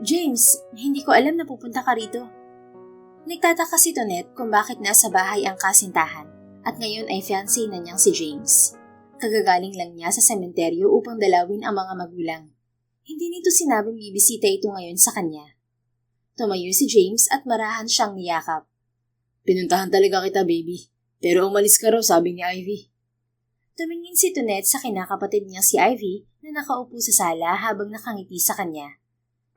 James, hindi ko alam na pupunta ka rito. Nagtataka si Tonette kung bakit nasa bahay ang kasintahan at ngayon ay fiancé na niyang si James. Kagagaling lang niya sa sementeryo upang dalawin ang mga magulang. Hindi nito sinabing bibisita ito ngayon sa kanya. Tumayo si James at marahan siyang niyakap. Pinuntahan talaga kita, baby. Pero umalis ka raw, sabi ni Ivy. Tumingin si Tonette sa kinakapatid niya si Ivy na nakaupo sa sala habang nakangiti sa kanya.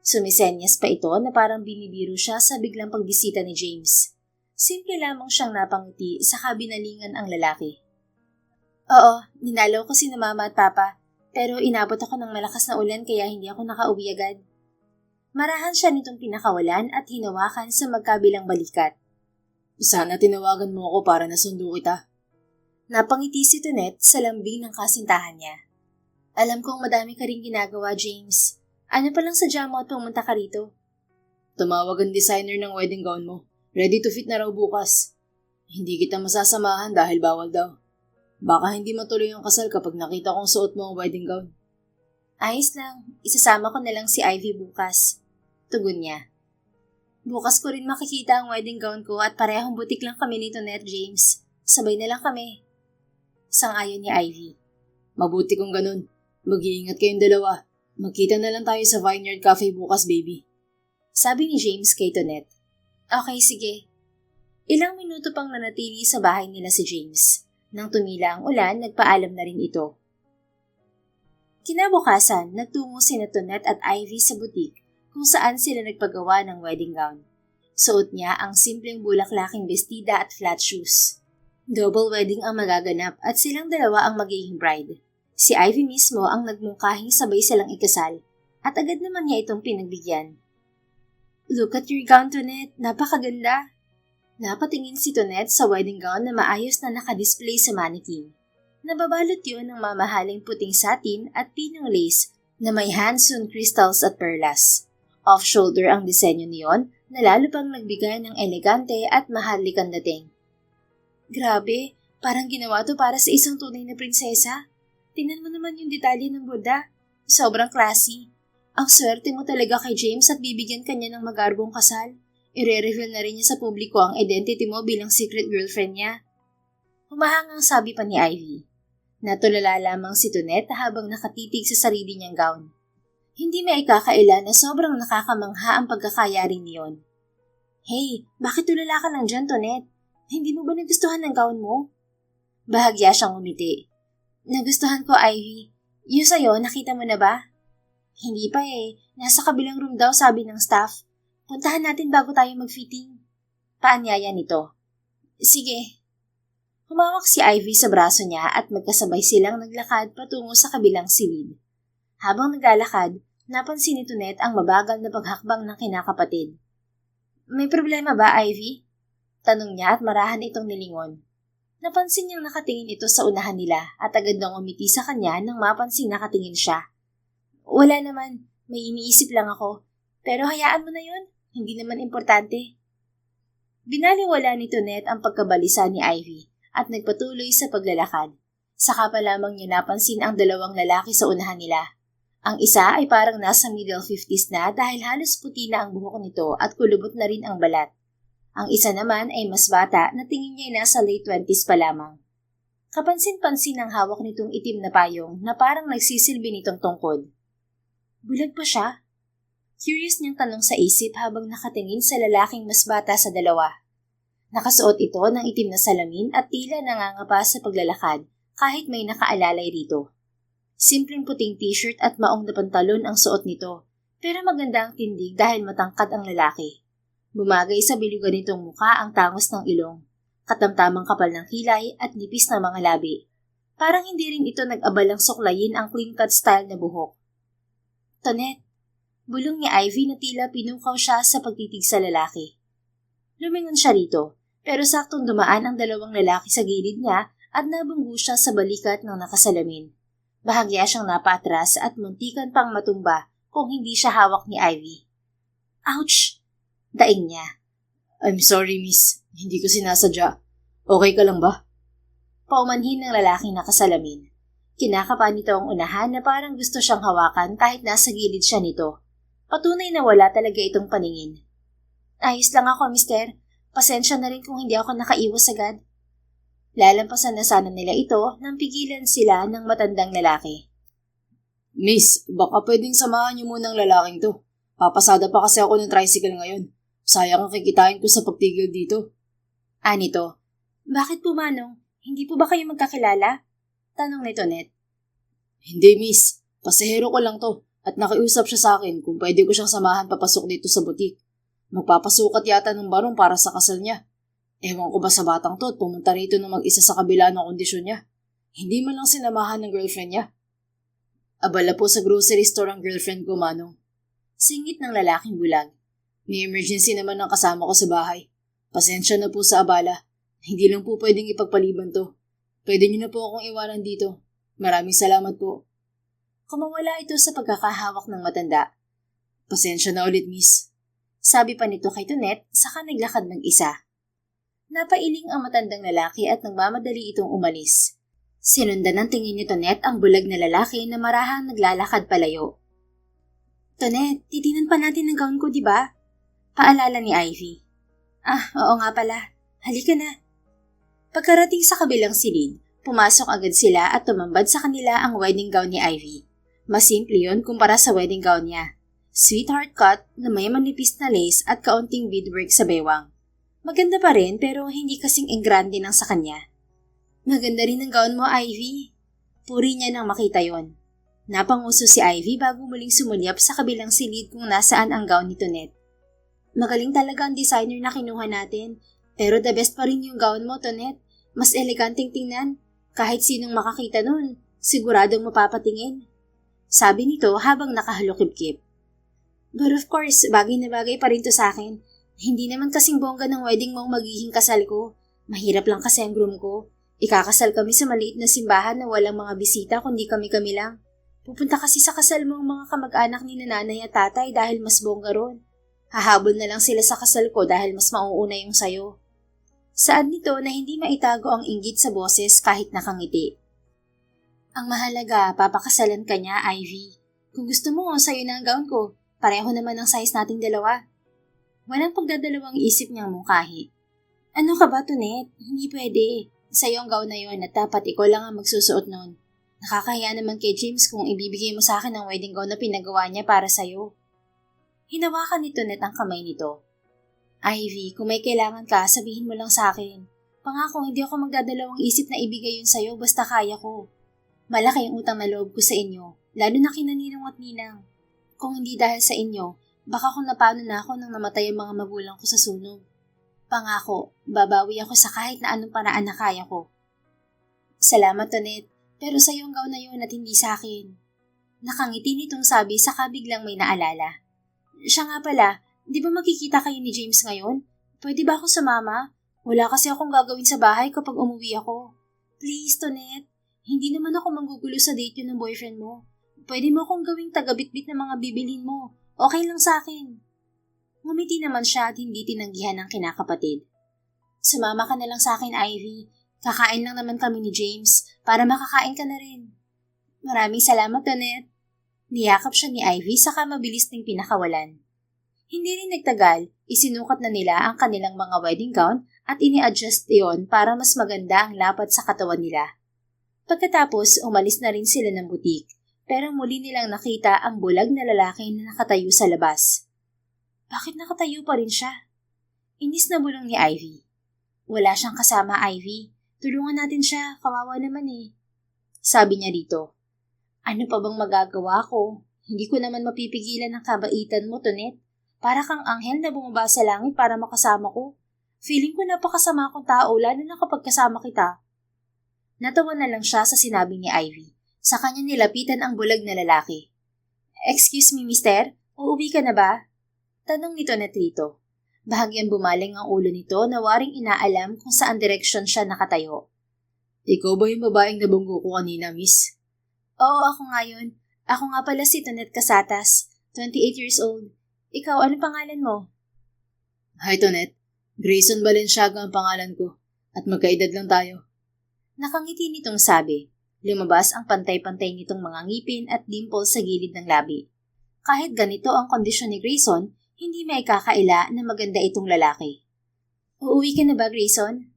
Sumisenyas pa ito na parang binibiro siya sa biglang pagbisita ni James. Simple lamang siyang napangiti sa kabinalingan ang lalaki. Oo, ninalaw ko si na mama at papa, pero inabot ako ng malakas na ulan kaya hindi ako nakauwi agad. Marahan siya nitong pinakawalan at hinawakan sa magkabilang balikat. Sana tinawagan mo ako para nasundo kita. Napangiti si Tonette sa lambing ng kasintahan niya. Alam kong madami ka rin ginagawa, James. Ano palang sadya mo at pumunta ka rito? Tumawag ang designer ng wedding gown mo. Ready to fit na raw bukas. Hindi kita masasamahan dahil bawal daw. Baka hindi matuloy ang kasal kapag nakita kong suot mo ang wedding gown. Ayos lang, isasama ko na lang si Ivy bukas. Tugon niya. Bukas ko rin makikita ang wedding gown ko at parehong butik lang kami ni Tonette, James. Sabay na lang kami. Sang-ayon ni Ivy. Mabuti kung ganun. Mag-iingat kayong dalawa. Magkita na lang tayo sa Vineyard Cafe bukas, baby. Sabi ni James kay Tonette. Okay, sige. Ilang minuto pang nanatili sa bahay nila si James. Nang tumila ang ulan, nagpaalam na rin ito. Kinabukasan, nagtungo sina Tonette at Ivy sa butik kung saan sila nagpagawa ng wedding gown. Suot niya ang simpleng bulaklaking bestida at flat shoes. Double wedding ang magaganap at silang dalawa ang magiging bride. Si Ivy mismo ang nagmungkahing sabay silang ikasal at agad naman niya itong pinagbigyan. Look at your gown, Tonette. Napakaganda. Napatingin si Tonette sa wedding gown na maayos na nakadisplay sa mannequin. Nababalot yun ng mamahaling puting satin at pinong lace na may hand-sewn crystals at perlas. Off-shoulder ang disenyo niyon na lalo pang nagbigay ng elegante at mahalikang dating. Grabe, parang ginawa to para sa isang tunay na prinsesa. Tingnan mo naman yung detalye ng borda. Sobrang classy. Ang swerte mo talaga kay James at bibigyan kanya ng magarbong kasal. Ire-reveal na rin niya sa publiko ang identity mo bilang secret girlfriend niya. Humahangang sabi pa ni Ivy. Natulala lamang si Tonette habang nakatitig sa sarili niyang gown. Hindi may ikakaila na sobrang nakakamangha ang pagkakayari niyon. Hey, bakit tulala ka lang dyan, Tonette? Hindi mo ba nagustuhan ng gown mo? Bahagya siyang umiti. Nagustuhan ko, Ivy. Yung sa'yo, nakita mo na ba? Hindi pa eh. Nasa kabilang room daw, sabi ng staff. Puntahan natin bago tayo mag-fitting. Paanyaya nito. Sige. Humawak si Ivy sa braso niya at magkasabay silang naglakad patungo sa kabilang silid. Habang naglalakad, napansin ni Tonette ang mabagal na paghakbang ng kinakapatid. May problema ba, Ivy? Tanong niya at marahan itong nilingon. Napansin niyang nakatingin ito sa unahan nila at agad nang umiti sa kanya nang mapansing nakatingin siya. Wala naman, may iniisip lang ako. Pero hayaan mo na yun, hindi naman importante. Binaliwala ni Tonette ang pagkabalisa ni Ivy at nagpatuloy sa paglalakad. Saka pa lamang niya napansin ang dalawang lalaki sa unahan nila. Ang isa ay parang nasa middle 50s na dahil halos puti na ang buhok nito at kulubot na rin ang balat. Ang isa naman ay mas bata na tingin niya ay nasa late 20s pa lamang. Kapansin-pansin ang hawak nitong itim na payong na parang nagsisilbi nitong tungkod. Bulag pa siya? Curious niyang tanong sa isip habang nakatingin sa lalaking mas bata sa dalawa. Nakasuot ito ng itim na salamin at tila nangangapa sa paglalakad kahit may nakaalalay rito. Simpleng puting t-shirt at maong na pantalon ang suot nito, pero maganda ang tindig dahil matangkad ang lalaki. Bumagay sa bilugan nitong muka ang tangos ng ilong, katamtamang kapal ng kilay at nipis na mga labi. Parang hindi rin ito nag-abalang suklayin ang clean-cut style na buhok. Tonette, bulong ni Ivy na tila pinukaw siya sa pagtitig sa lalaki. Lumingon siya rito, pero saktong dumaan ang dalawang lalaki sa gilid niya at nabunggo siya sa balikat ng nakasalamin. Bahagya siyang napaatras at muntikan pang matumba kung hindi siya hawak ni Ivy. Ouch! Daing niya. I'm sorry, miss. Hindi ko sinasadya. Okay ka lang ba? Paumanhin ng lalaking nakasalamin. Kinakapa nito ang unahan na parang gusto siyang hawakan kahit nasa gilid siya nito. Patunay na wala talaga itong paningin. Ayos lang ako, mister. Pasensya na rin kung hindi ako nakaiwas agad. Lalampasan na sana nila ito nang pigilan sila ng matandang lalaki. Miss, baka pwedeng samahan niyo muna ang lalaking to. Papasada pa kasi ako ng tricycle ngayon. Sayang ang kikitain ko sa pagtigil dito. Anito, bakit po manong? Hindi po ba kayo magkakilala? Tanong ni Tonet. Hindi, miss. Pasahero ko lang to. At nakiusap siya sa akin kung pwede ko siyang samahan papasok dito sa butik. Magpapasukat yata ng barong para sa kasal niya. Ewan ko ba sa batang to at pumunta rito na mag-isa sa kabila ng kondisyon niya. Hindi man lang sinamahan ng girlfriend niya. Abala po sa grocery store ang girlfriend ko, manong. Singit ng lalaking bulag. May emergency naman ang kasama ko sa bahay. Pasensya na po sa abala. Hindi lang po pwedeng ipagpaliban to. Pwede niyo na po akong iwanan dito. Maraming salamat po. Kumawala ito sa pagkakahawak ng matanda. Pasensya na ulit, miss. Sabi pa nito kay Tonet, saka naglakad ng isa. Napailing ang matandang lalaki at nagmamadali itong umalis. Sinundan ng tingin ni Tonet ang bulag na lalaki na marahang naglalakad palayo. Tonet, titinan pa natin ang gown ko, di ba? Paalala ni Ivy. Oo nga pala. Halika na. Pagkarating sa kabilang silid, pumasok agad sila at tumambad sa kanila ang wedding gown ni Ivy. Mas simple yun kumpara sa wedding gown niya. Sweetheart cut na may manipis na lace at kaunting beadwork sa bewang. Maganda pa rin pero hindi kasing engrande ng sa kanya. Maganda rin ang gown mo, Ivy. Puri niya nang makita yon. Napanguso si Ivy bago muling sumulyap sa kabilang silid kung nasaan ang gown ni Tonet. Magaling talaga ang designer na kinuha natin, pero the best pa rin yung gown mo, Tonet. Mas eleganteng tingnan. Kahit sinong makakita nun, siguradong mapapatingin. Sabi nito habang nakahalukip-kip. But of course, bagay na bagay pa rin to sa akin. Hindi naman kasing bongga ng wedding mong magiging kasal ko. Mahirap lang kasi ang groom ko. Ikakasal kami sa maliit na simbahan na walang mga bisita kundi kami-kami lang. Pupunta kasi sa kasal mo ang mga kamag-anak ni nanay at tatay dahil mas bongga ron. Hahabol na lang sila sa kasal ko dahil mas mauuna yung sayo. Saad nito na hindi maitago ang inggit sa boses kahit nakangiti. Ang mahalaga, papakasalan ka niya, Ivy. Kung gusto mo, sa'yo na ang gown ko. Pareho naman ang size nating dalawa. Walang pagdadalawang isip niyang mungkahi. Ano ka ba, Tonet? Hindi pwede. Sa'yo ang gown na yun at dapat ikaw lang ang magsusuot nun. Nakakahiya naman kay James kung ibibigay mo sa akin ang wedding gown na pinagawa niya para sa'yo. Hinawakan ni Tonet ang kamay nito. Ivy, kung may kailangan ka, sabihin mo lang sa akin. Pangako, hindi ako magdadalawang isip na ibigay yun sa'yo basta kaya ko. Malaki ang utang na loob ko sa inyo, lalo na kina Ninong at Ninang. Kung hindi dahil sa inyo, baka kung napano na ako nang namatay ang mga magulang ko sa sunog. Pangako, babawi ako sa kahit na anong paraan na kaya ko. Salamat, Tonet, pero sa iyong gown na yun at hindi sa akin. Nakangiti nitong sabi saka biglang may naalala. Siya nga pala, di ba makikita kayo ni James ngayon? Pwede ba ako sumama? Wala kasi akong gagawin sa bahay kapag umuwi ako. Please, Tonet. Hindi naman ako manggugulo sa date yun ng boyfriend mo. Pwede mo akong gawing taga-bitbit ng mga bibilin mo. Okay lang sa akin. Ngumiti naman siya at hindi tinanggihan ng kinakapatid. Sumama ka na lang sa akin, Ivy. Kakain lang naman kami ni James para makakain ka na rin. Maraming salamat, Tonet. Niyakap siya ni Ivy saka mabilis ning pinakawalan. Hindi rin nagtagal, isinukat na nila ang kanilang mga wedding gown at ini-adjust iyon para mas maganda ang lapat sa katawan nila. Pagkatapos, umalis na rin sila ng butik, pero muli nilang nakita ang bulag na lalaki na nakatayo sa labas. Bakit nakatayo pa rin siya? Inis na bulong ni Ivy. Wala siyang kasama, Ivy. Tulungan natin siya, kawawa naman eh. Sabi niya dito. Ano pa bang magagawa ko? Hindi ko naman mapipigilan ang kabaitan mo, Tonet. Para kang anghel na bumaba sa langit para makasama ko. Feeling ko napakasama akong tao, lalo na kapag kasama kita. Natawa na lang siya sa sinabi ni Ivy. Sa kanya nilapitan ang bulag na lalaki. Excuse me, mister? Uuwi ka na ba? Tanong nito na Trito. Bahagyang bumaling ang ulo nito na waring inaalam kung saan direksyon siya nakatayo. Ikaw ba yung babaeng nabunggo ko kanina, miss? Oo, ako nga yun. Ako nga pala si Tonet Casatas, 28 years old. Ikaw, ano pangalan mo? Hi, Tonet. Grayson Balenciaga ang pangalan ko. At magkaedad lang tayo. Nakangiti nitong sabi. Lumabas ang pantay-pantay nitong mga ngipin at dimple sa gilid ng labi. Kahit ganito ang kondisyon ni Grayson, hindi may kakaila na maganda itong lalaki. Uuwi ka na ba, Grayson?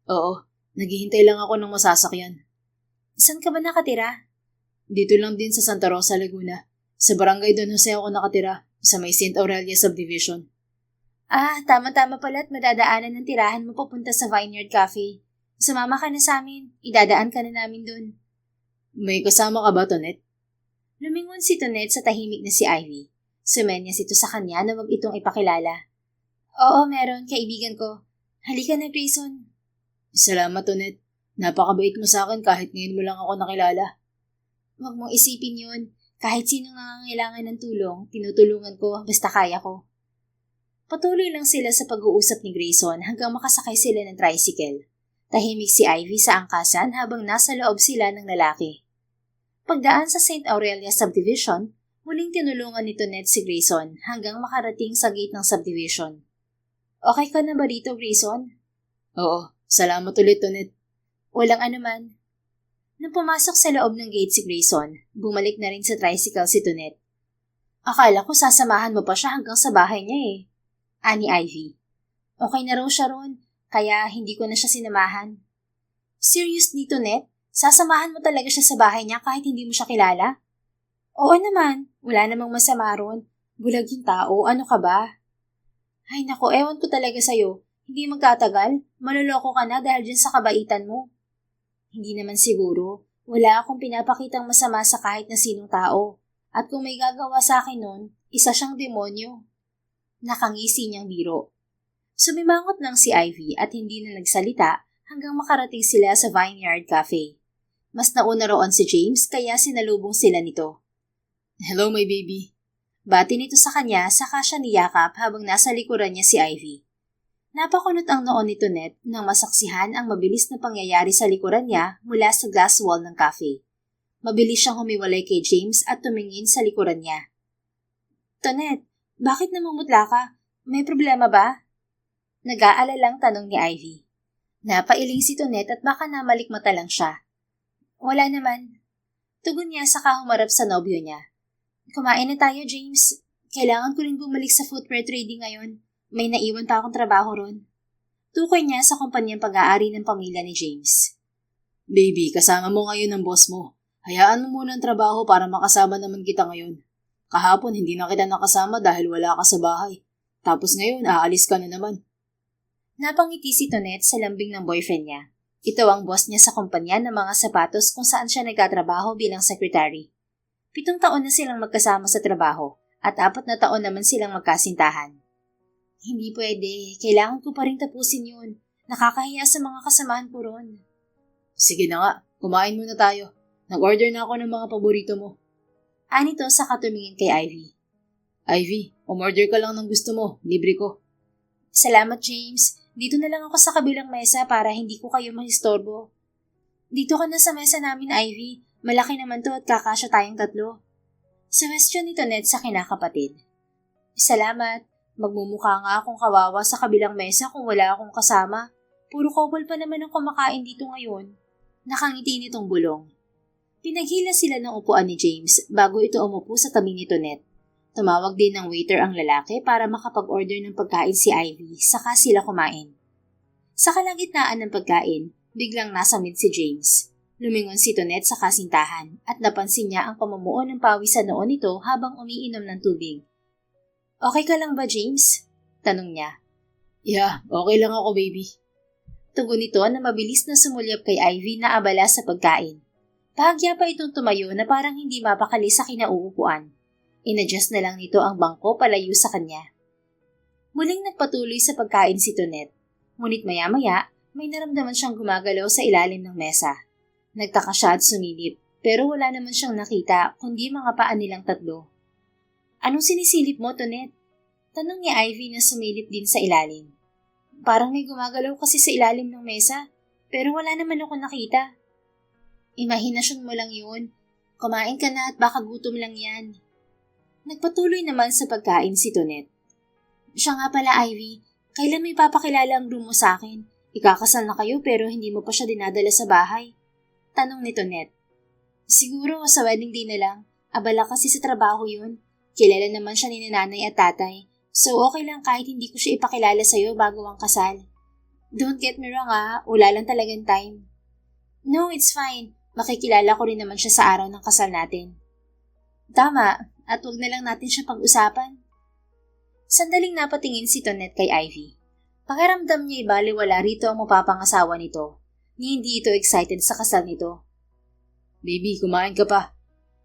Oo, naghihintay lang ako ng masasakyan. Saan ka ba nakatira? Dito lang din sa Santa Rosa, Laguna. Sa barangay Don Jose ako nakatira, sa may St. Aurelia Subdivision. Tama-tama pala at madadaanan ng tirahan mo papunta sa Vineyard Cafe. Sumama ka na sa amin, idadaan ka na namin dun. May kasama ka ba, Tonet? Lumingon si Tonet sa tahimik na si Ivy. Sumenyas ito sa kanya na wag itong ipakilala. Oo, meron, kaibigan ko. Halika na, Grayson. Salamat, Tonet. Napakabait mo sa akin kahit ngayon mo lang ako nakilala. Huwag mong isipin yun. Kahit sinong nangangailangan ng tulong, tinutulungan ko basta kaya ko. Patuloy lang sila sa pag-uusap ni Grayson hanggang makasakay sila ng tricycle. Tahimik si Ivy sa angkasan habang nasa loob sila ng lalaki. Pagdaan sa St. Aurelia Subdivision, muling tinulungan ni Tonet si Grayson hanggang makarating sa gate ng subdivision. Okay ka na ba dito, Grayson? Oo, salamat ulit, Tonet. Walang anuman. Nang pumasok sa loob ng gate si Grayson, bumalik na rin sa tricycle si Tonet. Akala ko sasamahan mo pa siya hanggang sa bahay niya eh. Ani Ivy. Okay na raw siya ron, kaya hindi ko na siya sinamahan. Seriously, Tonet? Sasamahan mo talaga siya sa bahay niya kahit hindi mo siya kilala? Oo naman, wala namang masama ron. Bulag yung tao, ano ka ba? Ay nako, ewan ko talaga sa'yo. Hindi magtatagal, maluloko ka na dahil dyan sa kabaitan mo. Hindi naman siguro. Wala akong pinapakitang masama sa kahit na sinong tao. At kung may gagawa sa akin nun, isa siyang demonyo. Nakangisi niyang biro. Sumimangot lang si Ivy at hindi na nagsalita hanggang makarating sila sa Vineyard Cafe. Mas nauna roon si James kaya sinalubong sila nito. Hello, my baby. Bati nito sa kanya saka siya niyakap habang nasa likuran niya si Ivy. Napakunot ang noon ni Tonet nang masaksihan ang mabilis na pangyayari sa likuran niya mula sa glass wall ng cafe. Mabilis siyang humiwalay kay James at tumingin sa likuran niya. Tonet, bakit namumutla ka? May problema ba? Nag-aalalang tanong ni Ivy. Napailing si Tonet at baka namalikmata lang siya. Wala naman. Tugon niya saka humarap sa nobyo niya. Kumain na tayo, James. Kailangan ko rin bumalik sa footwear trading ngayon. May naiwan pa akong trabaho ron. Tukoy niya sa kumpanyang pag-aari ng pamilya ni James. Baby, kasama mo ngayon ang boss mo. Hayaan mo muna ang trabaho para makasama naman kita ngayon. Kahapon hindi na kita nakasama dahil wala ka sa bahay. Tapos ngayon aalis ka na naman. Napangiti si Tonet sa lambing ng boyfriend niya. Ito ang boss niya sa kumpanya ng mga sapatos kung saan siya nagtatrabaho bilang secretary. 7 taon na silang magkasama sa trabaho at 4 na taon naman silang magkasintahan. Hindi pwede. Kailangan ko pa rin tapusin yun. Nakakahiya sa mga kasamahan ko ron. Sige na nga, kumain muna tayo. Nag-order na ako ng mga paborito mo. Anito sa katumingin kay Ivy. Ivy, umorder ka lang ng gusto mo. Libre ko. Salamat, James. Dito na lang ako sa kabilang mesa para hindi ko kayo mahistorbo. Dito ka na sa mesa namin, Ivy. Malaki naman to at kakasya tayong 3. Suwestyon ni Tonet sa kinakapatid. Salamat. Magmumukha nga akong kawawa sa kabilang mesa kung wala akong kasama. Puro couple pa naman ang kumakain dito ngayon. Nakangiti nitong bulong. Pinaghila sila ng upuan ni James bago ito umupo sa tabi ni Tonet. Tumawag din ng waiter ang lalaki para makapag-order ng pagkain si Ivy, saka sila kumain. Sa kalagitnaan ng pagkain, biglang nasamid si James. Lumingon si Tonet sa kasintahan at napansin niya ang pamumuo ng pawis sa noo nito habang umiinom ng tubig. Okay ka lang ba, James? Tanong niya. Yeah, okay lang ako, baby. Tugon nito na mabilis na sumulyap kay Ivy na abala sa pagkain. Bahagya pa itong tumayo na parang hindi mapakali sa kinauupuan. Inadjust na lang nito ang bangko palayo sa kanya. Muling nagpatuloy sa pagkain si Tonet. Ngunit maya-maya, may naramdaman siyang gumagalaw sa ilalim ng mesa. Nagtaka siya at sumilip, pero wala naman siyang nakita kundi mga paa nilang 3. Anong sinisilip mo, Tonet? Tanong ni Ivy na sumilip din sa ilalim. Parang may gumagalaw kasi sa ilalim ng mesa, pero wala naman ako nakita. Imahinasyon mo lang yun. Kumain ka na at baka gutom lang yan. Nagpatuloy naman sa pagkain si Tonet. Siya nga pala, Ivy. Kailan may papakilala ang room mo sa akin? Ikakasal na kayo pero hindi mo pa siya dinadala sa bahay. Tanong ni Tonet. Siguro sa wedding day na lang. Abala kasi sa trabaho yun. Kilala naman siya ni nanay at tatay, so okay lang kahit hindi ko siya ipakilala sa'yo bago ang kasal. Don't get me wrong wala lang talagang time. No, it's fine. Makikilala ko rin naman siya sa araw ng kasal natin. Tama, at huwag na lang natin siya pag-usapan. Sandaling napatingin si Tonette kay Ivy. Pakiramdam niya ibaliwala rito ang mapapangasawa nito, ni hindi ito excited sa kasal nito. Baby, kumain ka pa.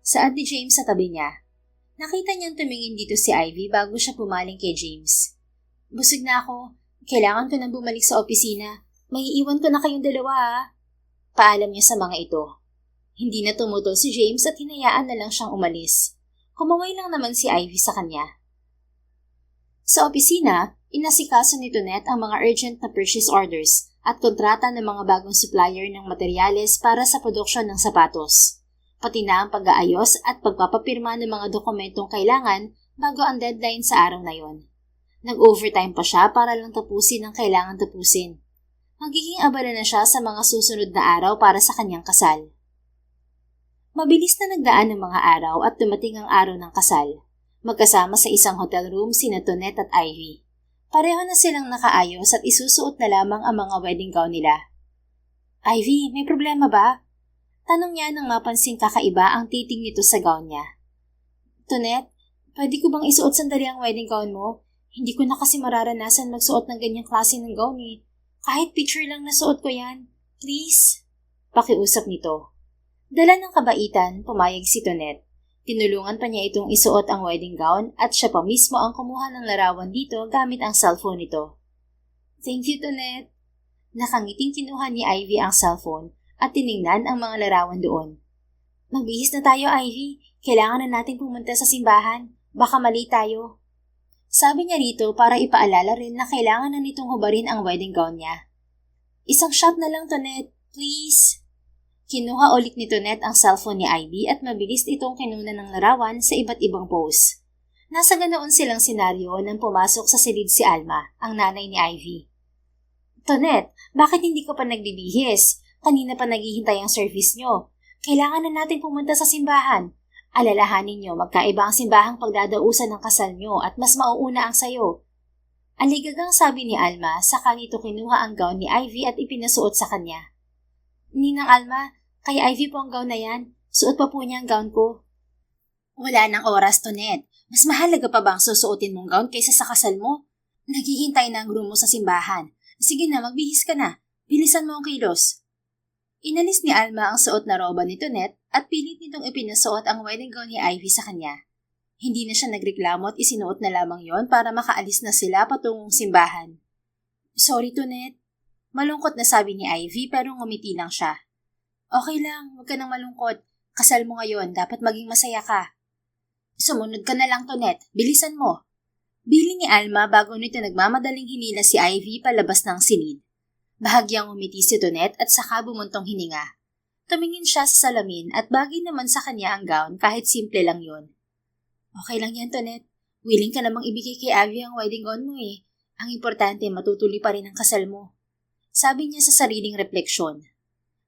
Saad ni James sa tabi niya. Nakita niyang tumingin dito si Ivy bago siya pumaling kay James. Busog na ako. Kailangan ko nang bumalik sa opisina. May iwan ko na kayong dalawa Paalam niya sa mga ito. Hindi na tumutol si James at hinayaan na lang siyang umalis. Kumaway lang naman si Ivy sa kanya. Sa opisina, inasikaso ni Tonette ang mga urgent na purchase orders at kontrata ng mga bagong supplier ng materyales para sa produksyon ng sapatos. Pati na ang pag-aayos at pagpapapirma ng mga dokumentong kailangan bago ang deadline sa araw na yon. Nag-overtime pa siya para lang tapusin ang kailangan tapusin. Magiging abala na siya sa mga susunod na araw para sa kanyang kasal. Mabilis na nagdaan ng mga araw at dumating ang araw ng kasal. Magkasama sa isang hotel room sina Tonette at Ivy. Pareho na silang nakaayos at isusuot na lamang ang mga wedding gown nila. Ivy, may problema ba? Tanong niya nang mapansing kakaiba ang titing nito sa gown niya. Tonette, pwede ko bang isuot sandali ang wedding gown mo? Hindi ko na kasi mararanasan magsuot ng ganyang klase ng gown Kahit picture lang nasuot ko yan. Please? Pakiusap nito. Dala ng kabaitan, pumayag si Tonette. Tinulungan pa niya itong isuot ang wedding gown at siya pa mismo ang kumuha ng larawan dito gamit ang cellphone nito. Thank you, Tonette. Nakangiting kinuha ni Ivy ang cellphone at tiningnan ang mga larawan doon. Magbihis na tayo, Ivy. Kailangan na natin pumunta sa simbahan. Baka mali tayo. Sabi niya rito para ipaalala rin na kailangan na nitong hubarin ang wedding gown niya. Isang shot na lang, Tonette. Please. Kinuha ulit ni Tonette ang cellphone ni Ivy at mabilis itong kinuna ng larawan sa iba't ibang pose. Nasa ganoon silang senaryo nang pumasok sa silid si Alma, ang nanay ni Ivy. Tonette, bakit hindi ka pa nagbibihis? Kanina pa naghihintay ang service nyo. Kailangan na natin pumunta sa simbahan. Alalahanin nyo, magkaiba ang simbahang pagdadausan ng kasal nyo at mas mauuna ang sayo. Aligagang sabi ni Alma, saka nito kinuha ang gown ni Ivy at ipinasuot sa kanya. Ninang Alma, kay Ivy po ang gown na yan. Suot pa po niya ang gown ko. Wala nang oras, Tonette. Mas mahalaga pa bang susuotin mong gown kaysa sa kasal mo? Naghihintay na ang groom mo sa simbahan. Sige na, magbihis ka na. Bilisan mo ang kilos. Inalis ni Alma ang suot na roba ni Tonette at pilit nitong ipinasuot ang wedding gown ni Ivy sa kanya. Hindi na siya nagreklamo at isinuot na lamang yon para makaalis na sila patungong simbahan. Sorry, Tonette. Malungkot na sabi ni Ivy pero ngumiti lang siya. Okay lang, huwag ka nang malungkot. Kasal mo ngayon, dapat maging masaya ka. Sumunod ka na lang, Tonette. Bilisan mo. Bili ni Alma bago nito nagmamadaling hinila si Ivy palabas ng silid. Bahagyang umiti si Tonette at saka bumuntong hininga. Tumingin siya sa salamin at bagay naman sa kanya ang gown kahit simple lang yon. Okay lang yan, Tonette. Willing ka namang ibigay kay Ivy ang wedding gown mo Ang importante, matutuloy pa rin ang kasal mo. Sabi niya sa sariling refleksyon.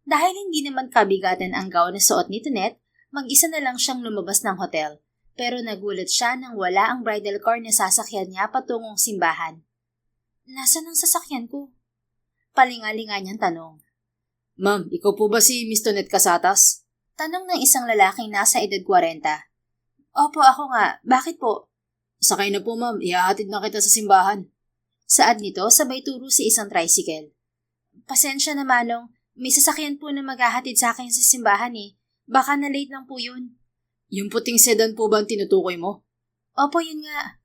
Dahil hindi naman kabigatan ang gown na suot ni Tonette, mag-isa na lang siyang lumabas ng hotel. Pero nagulat siya nang wala ang bridal car na sasakyan niya patungong simbahan. Nasaan ang sasakyan ko? Palingalinga niyang tanong. Ma'am, ikaw po ba si Miss Tonette Casatas? Tanong ng isang lalaking nasa edad 40. Opo, ako nga. Bakit po? Sakay na po, ma'am. Ihahatid na kita sa simbahan. Saad nito, sabay turo si isang tricycle. Pasensya na, Manong. May sasakyan po na maghahatid sa akin sa simbahan Baka na late lang po yun. Yung puting sedan po ba ang tinutukoy mo? Opo, yun nga.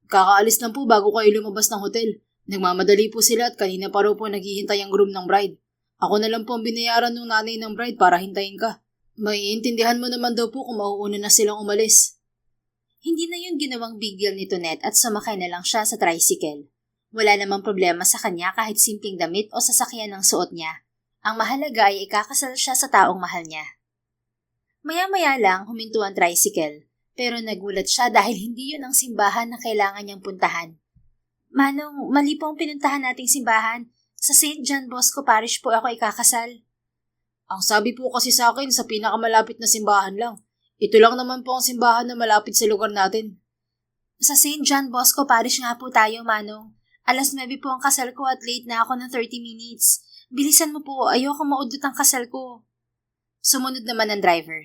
Kakaalis lang po bago kayo lumabas ng hotel. Nagmamadali po sila at kanina pa raw po naghihintay ang groom ng bride. Ako na lang po ang binayaran ng nanay ng bride para hintayin ka. Maiintindihan mo naman daw po kung mauuna na silang umalis. Hindi na yun ginawang big deal ni Tonette at sumakay na lang siya sa tricycle. Wala namang problema sa kanya kahit simpleng damit o sasakyan ng suot niya. Ang mahalaga ay ikakasal siya sa taong mahal niya. Maya-maya lang huminto ang tricycle, pero nagulat siya dahil hindi yun ang simbahan na kailangan niyang puntahan. Manong, mali po ang pinuntahan nating simbahan. Sa St. John Bosco Parish po ako ikakasal. Ang sabi po kasi sa akin sa pinakamalapit na simbahan lang. Ito lang naman po ang simbahan na malapit sa lugar natin. Sa St. John Bosco Parish nga po tayo, Manong. 9:00 po ang kasal ko at late na ako ng 30 minutes. Bilisan mo po, ayoko maudot ang kasal ko. Sumunod naman ang driver.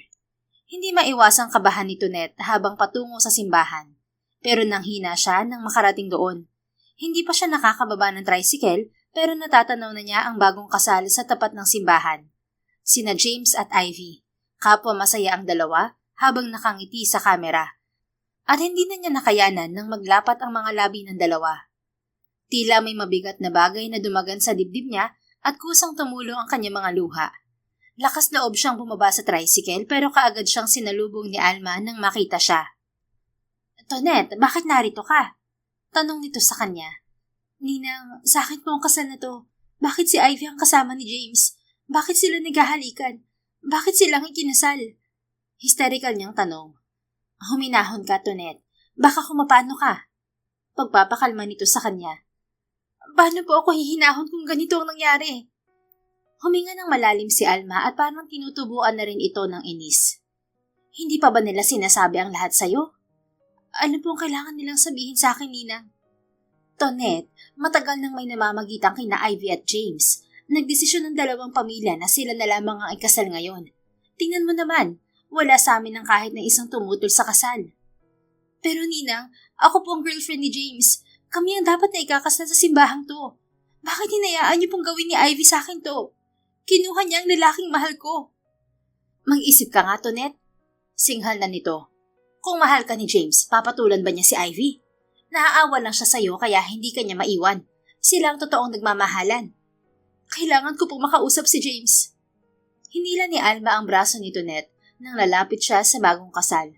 Hindi maiwasang kabahan ni Tonet habang patungo sa simbahan. Pero nanghina siya nang makarating doon. Hindi pa siya nakakababa ng tricycle pero natatanaw na niya ang bagong kasal sa tapat ng simbahan. Sina James at Ivy. Kapwa masaya ang dalawa habang nakangiti sa kamera. At hindi na niya nakayanan nang maglapat ang mga labi ng dalawa. Tila may mabigat na bagay na dumagan sa dibdib niya at kusang tumulong ang kanyang mga luha. Lakas loob siyang bumaba sa tricycle pero kaagad siyang sinalubong ni Alma nang makita siya. Tonet, bakit narito ka? Tanong nito sa kanya. Ninang, sa akin po ang kasal na to. Bakit si Ivy ang kasama ni James? Bakit sila naghahalikan? Bakit silang ikinasal? Hysterical niyang tanong. Huminahon ka, Tonet. Baka kumapano ka. Pagpapakalma nito sa kanya. Paano po ako hihinahon kung ganito ang nangyari? Huminga ng malalim si Alma at parang tinutubuan na rin ito ng inis. Hindi pa ba nila sinasabi ang lahat sa'yo? Ano po ang kailangan nilang sabihin sa akin, Ninang? Tonet, matagal nang may namamagitang kina Ivy at James. Nagdesisyon ng dalawang pamilya na sila na lamang ang ikasal ngayon. Tingnan mo naman, wala sa amin ng kahit na isang tumutol sa kasal. Pero Ninang, ako po ang girlfriend ni James. Kami ang dapat na ikakasal sa simbahang to. Bakit hinayaan niyo pong gawin ni Ivy sa akin to? Kinuha niya ang lalaking mahal ko. Mag-isip ka nga, Tonet. Singhal na nito. Kung mahal ka ni James, papatulan ba niya si Ivy? Naaawa lang siya sa'yo kaya hindi ka niya maiwan. Sila ang totoong nagmamahalan. Kailangan ko pong makausap si James. Hinila ni Alma ang braso ni Tonet nang lalapit siya sa bagong kasal.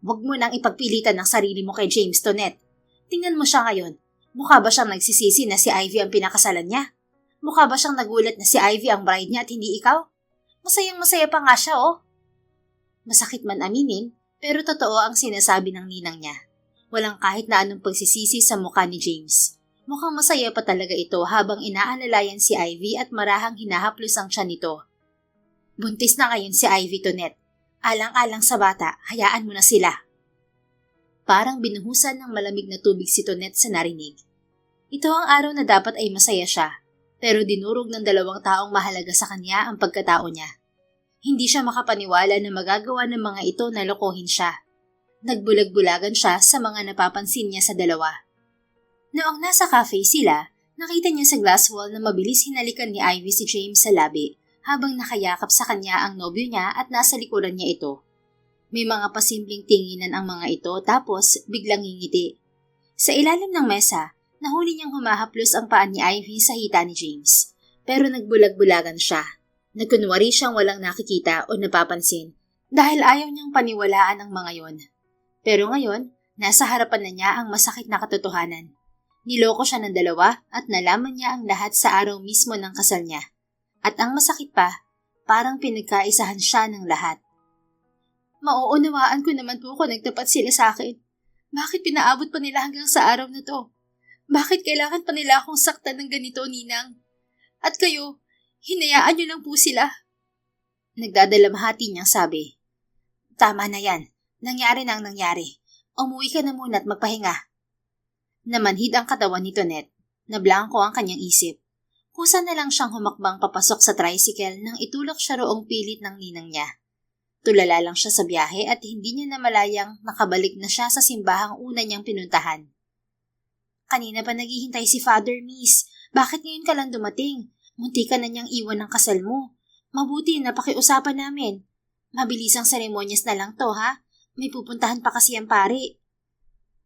Huwag mo nang ipagpilitan ng sarili mo kay James, Tonet. Tingnan mo siya ngayon. Mukha ba siyang nagsisisi na si Ivy ang pinakasalan niya? Mukha ba siyang nagulat na si Ivy ang bride niya at hindi ikaw? Masayang-masaya pa nga siya, oh. Masakit man aminin, pero totoo ang sinasabi ng ninang niya. Walang kahit na anong pagsisisi sa mukha ni James. Mukhang masaya pa talaga ito habang inaalalayan si Ivy at marahang hinahaplos ang tiyan nito. Buntis na ngayon si Ivy, Tonet. Alang-alang sa bata, hayaan mo na sila. Parang binuhusan ng malamig na tubig si Tonet sa narinig. Ito ang araw na dapat ay masaya siya, pero dinurog ng dalawang taong mahalaga sa kanya ang pagkatao niya. Hindi siya makapaniwala na magagawa ng mga ito na lokohin siya. Nagbulag-bulagan siya sa mga napapansin niya sa dalawa. Noong nasa cafe sila, nakita niya sa glass wall na mabilis hinalikan ni Ivy si James sa labi habang nakayakap sa kanya ang nobyo niya at nasa likuran niya ito. May mga pasimpleng tinginan ang mga ito tapos biglang ngingiti. Sa ilalim ng mesa, nahuli niyang humahaplos ang paan ni Ivy sa hita ni James. Pero nagbulag-bulagan siya. Nagkunwari siyang walang nakikita o napapansin dahil ayaw niyang paniwalaan ang mga yon. Pero ngayon, nasa harapan na niya ang masakit na katotohanan. Niloko siya ng dalawa at nalaman niya ang lahat sa araw mismo ng kasal niya. At ang masakit pa, parang pinagkaisahan siya ng lahat. Mauunawaan ko naman po kung nagtapat sila sa akin. Bakit pinaabot pa nila hanggang sa araw na to? Bakit kailangan pa nila akong saktan ng ganito, Ninang? At kayo, hinayaan niyo lang po sila. Nagdadalamhati niyang sabi. Tama na yan. Nangyari na ang nangyari. Umuwi ka na muna at magpahinga. Namanhid ang katawan ni Tonet. Nablangko ang kanyang isip. Kusa na lang siyang humakbang papasok sa tricycle nang itulak siya roong pilit ng ninang niya. Tulala lang siya sa biyahe at hindi niya namalayang nakabalik na siya sa simbahang una niyang pinuntahan. Kanina pa naghihintay si Father, Miss. Bakit ngayon ka lang dumating? Munti ka na niyang iwan ng kasal mo. Mabuti na pakiusapan namin. Mabilis ang seremonyas na lang to, ha? May pupuntahan pa kasi ang pari.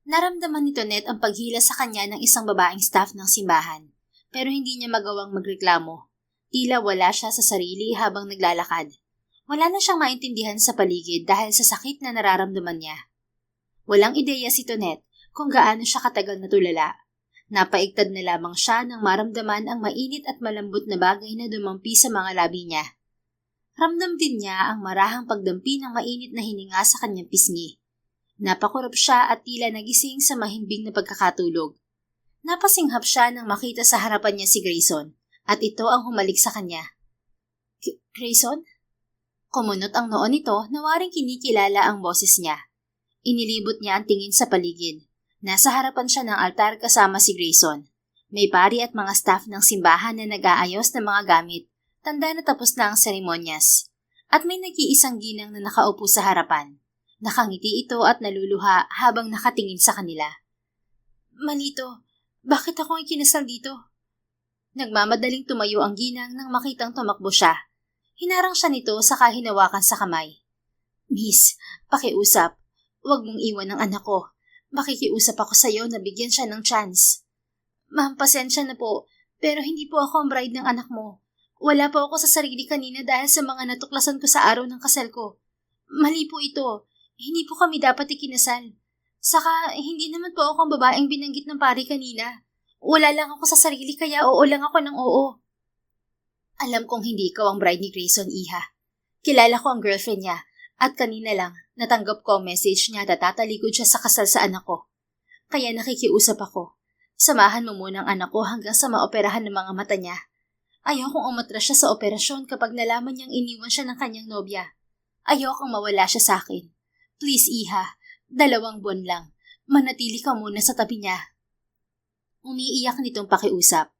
Naramdaman ni Tonet ang paghila sa kanya ng isang babaeng staff ng simbahan, pero hindi niya magawang magreklamo. Tila wala siya sa sarili habang naglalakad. Wala na siyang maintindihan sa paligid dahil sa sakit na nararamdaman niya. Walang ideya si Tonet kung gaano siya katagal natulala. Napaigtad na lamang siya nang maramdaman ang mainit at malambot na bagay na dumampi sa mga labi niya. Ramdam din niya ang marahang pagdampi ng mainit na hininga sa kanyang pisngi. Napakurap siya at tila nagising sa mahimbing na pagkakatulog. Napasinghap siya nang makita sa harapan niya si Grayson at ito ang humalik sa kanya. Grayson? Kumunot ang noo nito na waring kinikilala ang boses niya. Inilibot niya ang tingin sa paligid. Nasa harapan siya ng altar kasama si Grayson. May pari at mga staff ng simbahan na nag-aayos ng mga gamit. Tanda na tapos na ang seremonyas. At may nag-iisang ginang na nakaupo sa harapan. Nakangiti ito at naluluha habang nakatingin sa kanila. Malito, bakit ako ang kinasal dito? Nagmamadaling tumayo ang ginang nang makitang tumakbo siya. Hinarang siya nito saka hinawakan sa kamay. Miss, pakiusap. Huwag mong iwan ang anak ko. Makikiusap ako sa iyo na bigyan siya ng chance. Ma'am, pasensya na po, pero hindi po ako ang bride ng anak mo. Wala po ako sa sarili kanina dahil sa mga natuklasan ko sa araw ng kasal ko. Mali po ito. Hindi po kami dapat ikinasal. Saka, hindi naman po ako ang babaeng binanggit ng pari kanina. Wala lang ako sa sarili kaya oo lang ako ng oo. Alam kong hindi ikaw ang bride ni Grayson, Iha. Kilala ko ang girlfriend niya at kanina lang natanggap ko ang message niya at tatalikod siya sa kasal sa anak ko. Kaya nakikiusap ako. Samahan mo muna ang anak ko hanggang sa maoperahan ng mga mata niya. Ayokong umatras siya sa operasyon kapag nalaman niyang iniwan siya ng kanyang nobya. Ayokong mawala siya sa akin. Please, Iha, 2 buwan lang. Manatili ka muna sa tabi niya. Umiiyak nitong pakiusap.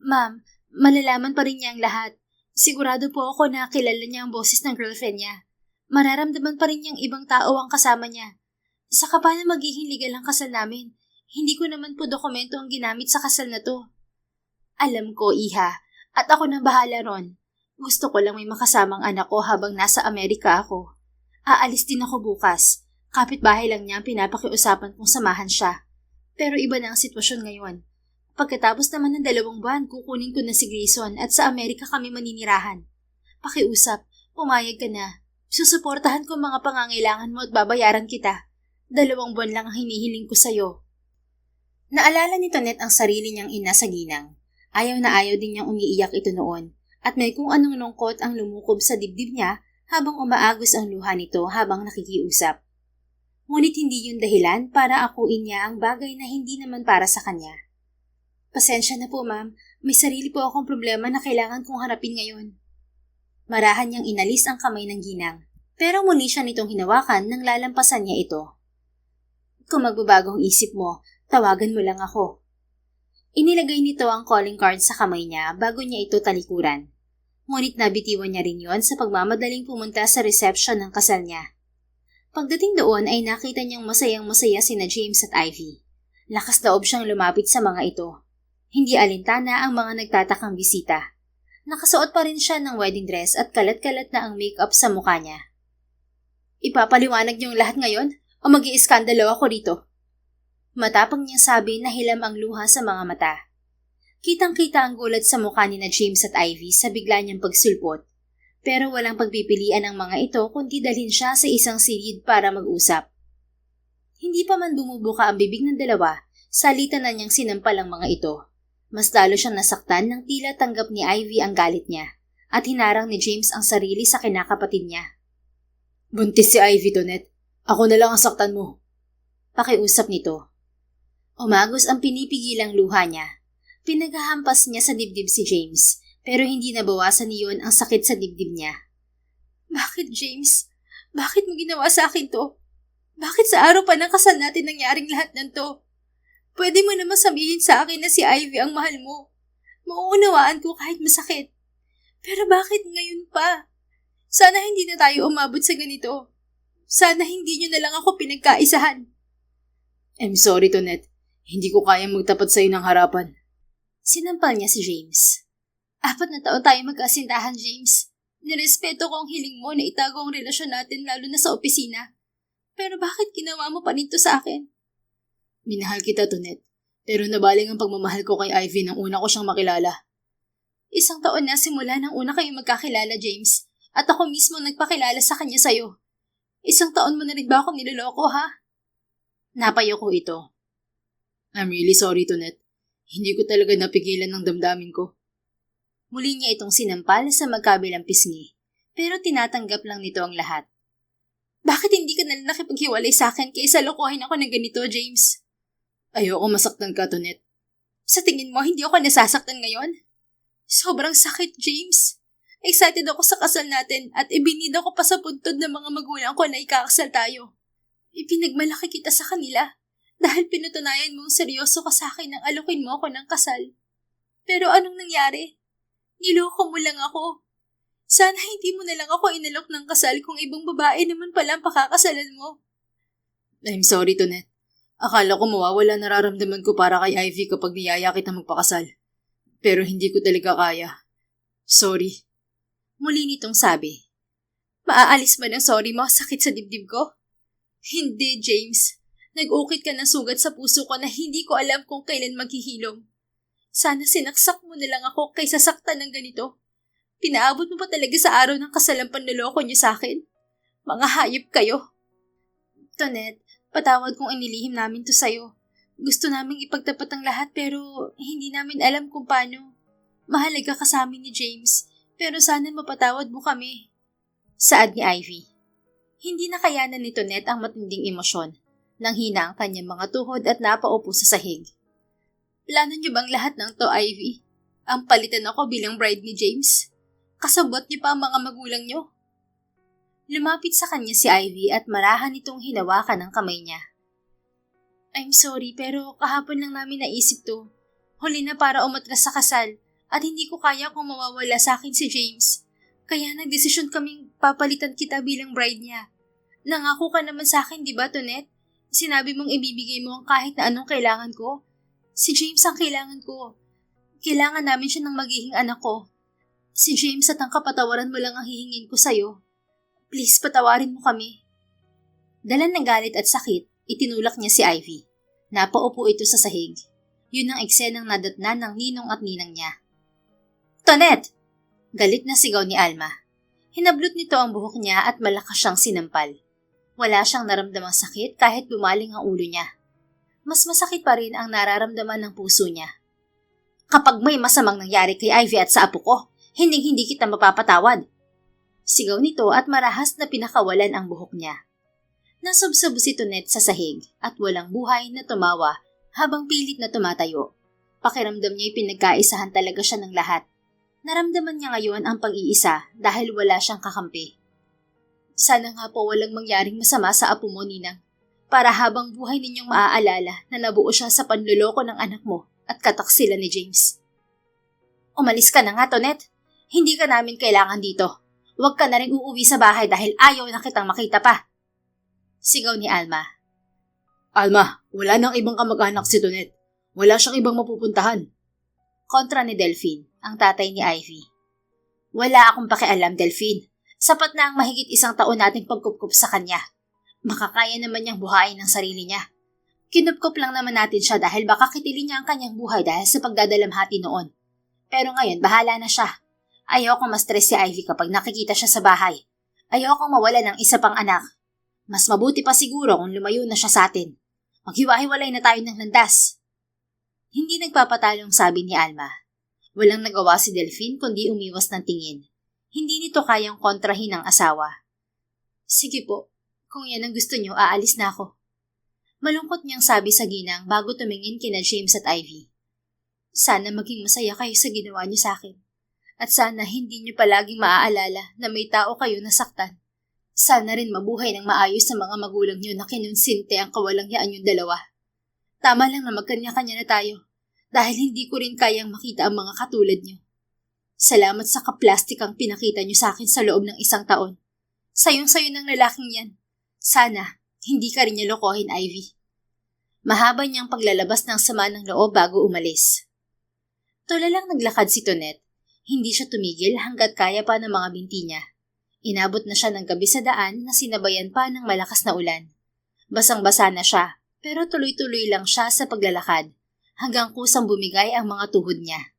Ma'am, malalaman pa rin niya ang lahat. Sigurado po ako na kilala niya ang boses ng girlfriend niya. Mararamdaman pa rin niyang ibang tao ang kasama niya. Saka paano magiging legal ang kasal namin? Hindi ko naman po dokumento ang ginamit sa kasal na to. Alam ko, Iha, at ako na bahala ron. Gusto ko lang may makasamang anak ko habang nasa Amerika ako. Aalis din ako bukas. Kapitbahay lang niya ang pinapakiusapan kong samahan siya. Pero iba na ang sitwasyon ngayon. Pagkatapos naman ng 2 buwan, kukunin ko na si Grayson at sa Amerika kami maninirahan. Pakiusap, pumayag ka na. Susuportahan ko mga pangangailangan mo at babayaran kita. 2 buwan lang ang hinihiling ko sa'yo. Naalala ni Tonet ang sarili niyang ina sa ginang. Ayaw na ayaw din niyang umiiyak ito noon at may kung anong lungkot ang lumukob sa dibdib niya habang umaagos ang luha nito habang nakikiusap. Ngunit hindi yun dahilan para akuin niya ang bagay na hindi naman para sa kanya. Pasensya na po, ma'am. May sarili po akong problema na kailangan kong harapin ngayon. Marahan niyang inalis ang kamay ng ginang, pero muli siya nitong hinawakan nang lalampasan niya ito. Kung magbabagong isip mo, tawagan mo lang ako. Inilagay nito ang calling card sa kamay niya bago niya ito talikuran. Ngunit nabitiwan niya rin yon sa pagmamadaling pumunta sa reception ng kasal niya. Pagdating doon ay nakita niyang masayang-masaya sina James at Ivy. Lakas loob siyang lumapit sa mga ito. Hindi alintana ang mga nagtatakang bisita. Nakasuot pa rin siya ng wedding dress at kalat-kalat na ang makeup sa mukha niya. Ipapaliwanag niyong lahat ngayon o mag-iiskandalo ako rito? Matapang niyang sabi na hilam ang luha sa mga mata. Kitang-kita ang gulat sa mukha ni na James at Ivy sa bigla niyang pagsulpot. Pero walang pagpipilian ng mga ito kundi dalhin siya sa isang silid para mag-usap. Hindi pa man bumubuka ang bibig ng dalawa, salitan na niyang sinampal ang mga ito. Mas lalo siyang nasaktan nang tila tanggap ni Ivy ang galit niya at hinarang ni James ang sarili sa kinakapatid niya. Buntis si Ivy, Tonet. Ako na lang ang saktan mo. Pakiusap nito. Umagos ang pinipigilang luha niya. Pinaghahampas niya sa dibdib si James, pero hindi nabawasan niyon ang sakit sa dibdib niya. Bakit, James? Bakit mo ginawa sa akin to? Bakit sa araw pa ng kasal natin nangyaring lahat ng to? Pwede mo naman sabihin sa akin na si Ivy ang mahal mo. Mauunawaan ko kahit masakit. Pero bakit ngayon pa? Sana hindi na tayo umabot sa ganito. Sana hindi niyo na lang ako pinagkaisahan. I'm sorry, Tonet. Hindi ko kayang magtapat sa'yo ng harapan. Sinampal niya si James. 4 na taon tayo magkasintahan, James. Nirespeto ko ang hiling mo na itago ang relasyon natin lalo na sa opisina. Pero bakit ginawa mo pa nito sa akin? Minahal kita, Tonet. Pero nabaling ang pagmamahal ko kay Ivy nang una ko siyang makilala. 1 taon na simula nang una kayong magkakilala, James. At ako mismo nagpakilala sa kanya sa'yo. 1 taon mo na rin ba akong niloloko, ha? Napayo ko ito. I'm really sorry, Tonet. Hindi ko talaga napigilan ng damdamin ko. Muli niya itong sinampal sa magkabilang pisngi, pero tinatanggap lang nito ang lahat. Bakit hindi ka nalang nakipaghiwalay sa akin kaysa lokohin ako ng ganito, James? Ayoko masaktan ka, Tonet. Sa tingin mo, hindi ako nasasaktan ngayon? Sobrang sakit, James. Excited ako sa kasal natin at ibinida ko pa sa puntod ng mga magulang ko na ikakasal tayo. Ipinagmalaki kita sa kanila dahil pinutunayan mong seryoso ka sa akin nang alokin mo ako ng kasal. Pero anong nangyari? Niloko mo lang ako. Sana hindi mo na lang ako inalok ng kasal kung ibang babae naman pala ang pakakasalan mo. I'm sorry, Tonet. Akala ko mawawala nararamdaman ko para kay Ivy kapag niyaya kita magpakasal. Pero hindi ko talaga kaya. Sorry. Muli nitong sabi. Maaalis man ang sorry mo, sakit sa dibdib ko? Hindi, James. Nag-ukit ka ng sugat sa puso ko na hindi ko alam kung kailan maghihilom. Sana sinaksak mo na lang ako kaysa saktan ng ganito. Pinaabot mo pa talaga sa araw ng kasal ang panloloko niyo sa akin? Mga hayop kayo. Tonet, patawad kung inilihim namin to sa'yo. Gusto naming ipagtapat ang lahat pero hindi namin alam kung paano. Mahalaga ka sa amin ni James. Pero sana mapatawad mo kami. Saad ni Ivy. Hindi nakayanan ni Tonet ang matinding emosyon. Nanghina ang kanyang mga tuhod at napaupo sa sahig. Plano niyo bang lahat ng to, Ivy? Ang palitan ako bilang bride ni James? Kasabot niyo pa ang mga magulang niyo? Lumapit sa kanya si Ivy at marahan itong hinawakan ng kamay niya. I'm sorry pero kahapon lang namin naisip to. Huli na para umatras sa kasal. At hindi ko kaya kung mawawala sa akin si James. Kaya nagdesisyon kaming papalitan kita bilang bride niya. Nangako ka naman sa akin, di ba, Tonet? Sinabi mong ibibigay mo ang kahit na anong kailangan ko. Si James ang kailangan ko. Kailangan namin siya ng magiging anak ko. Si James at ang kapatawaran mo lang ang hihingin ko sa'yo. Please, patawarin mo kami. Dala ng galit at sakit, itinulak niya si Ivy. Napaupo ito sa sahig. Yun ang eksenang nadatnan ng ninong at ninang niya. Tonet! Galit na sigaw ni Alma. Hinablot nito ang buhok niya at malakas siyang sinampal. Wala siyang naramdamang sakit kahit bumaling ang ulo niya. Mas masakit pa rin ang nararamdaman ng puso niya. Kapag may masamang nangyari kay Ivy at sa apo ko, hindi kita mapapatawad. Sigaw nito at marahas na pinakawalan ang buhok niya. Nasubsob si Tonet sa sahig at walang buhay na tumawa habang pilit na tumatayo. Pakiramdam niya'y pinagkaisahan talaga siya ng lahat. Naramdaman niya ngayon ang pag-iisa dahil wala siyang kakampi. Sana nga po walang mangyaring masama sa apo mo, Ninang, para habang buhay ninyong maaalala na nabuo siya sa panloloko ng anak mo at kataksilan ni James. Umalis ka na nga, Tonet. Hindi ka namin kailangan dito. Huwag ka na rin uuwi sa bahay dahil ayaw na kitang makita pa. Sigaw ni Alma. Alma, wala nang ibang kamag-anak si Tonet. Wala siyang ibang mapupuntahan. Kontra ni Delphine, ang tatay ni Ivy. Wala akong pakialam, Delphine. Sapat na ang mahigit 1 taon nating pagkupkup sa kanya. Makakaya naman niyang buhayin ang sarili niya. Kinupkup lang naman natin siya dahil baka kitilin niya ang kanyang buhay dahil sa pagdadalamhati noon. Pero ngayon, bahala na siya. Ayokong ma-stress si Ivy kapag nakikita siya sa bahay. Ayokong mawala ng isa pang anak. Mas mabuti pa siguro kung lumayo na siya sa atin. Maghiwa-hiwalay na tayo ng landas. Hindi nagpapatalong sabi ni Alma. Walang nagawa si Delphine kundi umiwas ng tingin. Hindi nito kayang kontrahin ang asawa. Sige po, kung yan ang gusto niyo, aalis na ako. Malungkot niyang sabi sa ginang bago tumingin kina James at Ivy. Sana maging masaya kayo sa ginawa niyo sa akin. At sana hindi niyo palaging maaalala na may tao kayo nasaktan. Sana rin mabuhay ng maayos sa mga magulang niyo na kinunsinte ang kawalangyaan yung dalawa. Tama lang na magkanya-kanya na tayo dahil hindi ko rin kayang makita ang mga katulad niyo. Salamat sa kaplastik ang pinakita niyo sa akin sa loob ng 1 taon. Sayong-sayo ng lalaking yan. Sana hindi ka rin niya lokohin, Ivy. Mahaba niyang paglalabas ng sama ng loob bago umalis. Tulalang naglakad si Tonet. Hindi siya tumigil hanggat kaya pa ng mga binti niya. Inabot na siya ng gabi sa daan na sinabayan pa ng malakas na ulan. Basang-basa na siya, pero tuloy-tuloy lang siya sa paglalakad, hanggang kusang bumigay ang mga tuhod niya.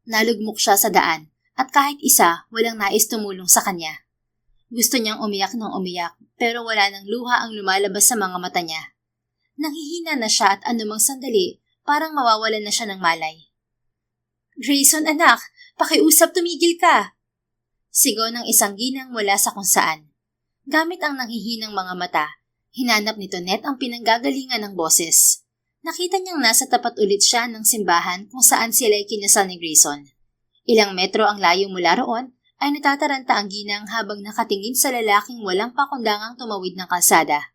Nalugmok siya sa daan, at kahit isa, walang nais tumulong sa kanya. Gusto niyang umiyak ng umiyak, pero wala nang luha ang lumalabas sa mga mata niya. Nanghihina na siya at anumang sandali, parang mawawalan na siya ng malay. Grayson, anak, pakiusap, tumigil ka! Sigaw ng isang ginang mula sa kung saan. Gamit ang nanghihinang mga mata, hinanap ni Tonet ang pinanggagalingan ng boses. Nakita niyang nasa tapat ulit siya ng simbahan kung saan sila ay kinasal ni Grayson. Ilang metro ang layo mula roon ay natataranta ang ginang habang nakatingin sa lalaking walang pakundangang tumawid ng kalsada.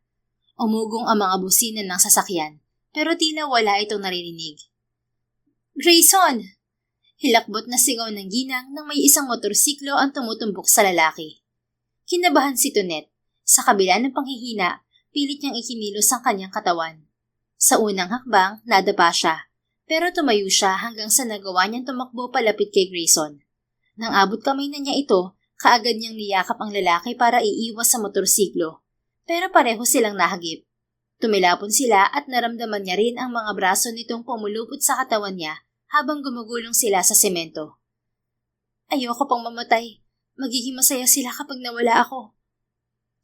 Umugong ang mga busina ng sasakyan, pero tila wala itong naririnig. Grayson! Hilakbot na sigaw ng ginang nang may isang motorsiklo ang tumutumbok sa lalaki. Kinabahan si Tonet. Sa kabila ng panghihina, pilit niyang ikinilos ang kanyang katawan. Sa unang hakbang, nadapa siya, pero tumayo siya hanggang sa nagawa niyang tumakbo palapit kay Grayson. Nang abot kamay na niya ito, kaagad niyang niyakap ang lalaki para iiwas sa motorsiklo. Pero pareho silang nahagip. Tumilapon sila at naramdaman niya rin ang mga braso nitong pumulupot sa katawan niya habang gumugulong sila sa semento. Ayoko pang mamatay. Magiging masaya sila kapag nawala ako.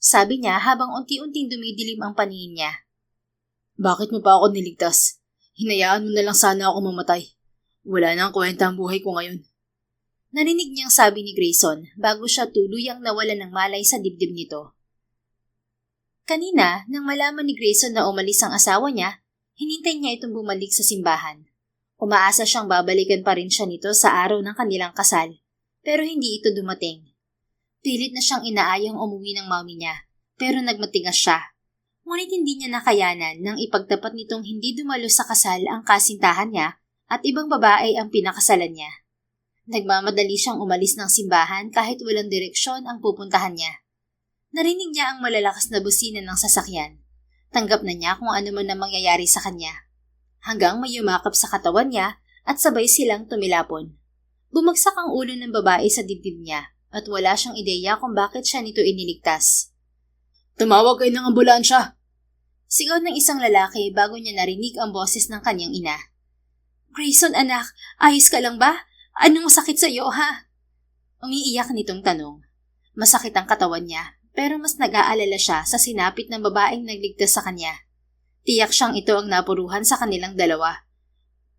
Sabi niya habang unti-unting dumidilim ang paningin niya. Bakit mo pa ako niligtas? Hinayaan mo na lang sana ako mamatay. Wala na ang kwenta ang buhay ko ngayon. Narinig niyang sabi ni Grayson bago siya tuluyang nawala ng malay sa dibdib nito. Kanina, nang malaman ni Grayson na umalis ang asawa niya, hinintay niya itong bumalik sa simbahan. Umaasa siyang babalikan pa rin siya nito sa araw ng kanilang kasal, pero hindi ito dumating. Pilit na siyang inaayang umuwi ng mami niya, pero nagmatigas siya. Ngunit hindi niya nakayanan nang ipagtapat nitong hindi dumalo sa kasal ang kasintahan niya at ibang babae ang pinakasalan niya. Nagmamadali siyang umalis ng simbahan kahit walang direksyon ang pupuntahan niya. Narinig niya ang malalakas na busina ng sasakyan. Tanggap na niya kung ano man ang mangyayari sa kanya. Hanggang may yumakap sa katawan niya at sabay silang tumilapon. Bumagsak ang ulo ng babae sa dibdib niya at wala siyang ideya kung bakit siya nito iniligtas. Tumawag kayo ng ambulansya! Sigaw ng isang lalaki bago niya narinig ang boses ng kanyang ina. Grayson anak, ayos ka lang ba? Anong masakit sa iyo ha? Umiiyak nitong tanong. Masakit ang katawan niya pero mas nag-aalala siya sa sinapit ng babaeng nagligtas sa kanya. Tiyak siyang ito ang napuruhan sa kanilang dalawa.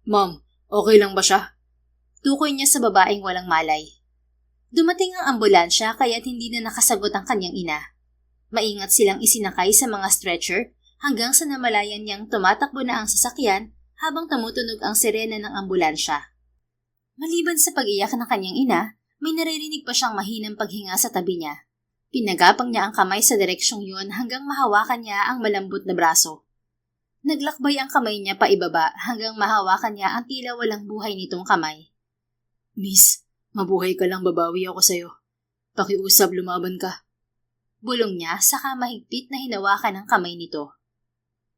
Ma'am, okay lang ba siya? Tukoy niya sa babaeng walang malay. Dumating ang ambulansya kaya't hindi na nakasagot ang kanyang ina. Maingat silang isinakay sa mga stretcher hanggang sa namalayan niyang tumatakbo na ang sasakyan habang tumutunog ang sirena ng ambulansya. Maliban sa pag-iyak ng kanyang ina, may naririnig pa siyang mahinang paghinga sa tabi niya. Pinagapang niya ang kamay sa direksyong yun hanggang mahawakan niya ang malambot na braso. Naglakbay ang kamay niya pa ibaba hanggang mahawakan niya ang tila walang buhay nitong kamay. Miss, mabuhay ka lang, babawi ako sa'yo. Pakiusap, lumaban ka. Bulong niya saka mahigpit na hinawakan ang kamay nito.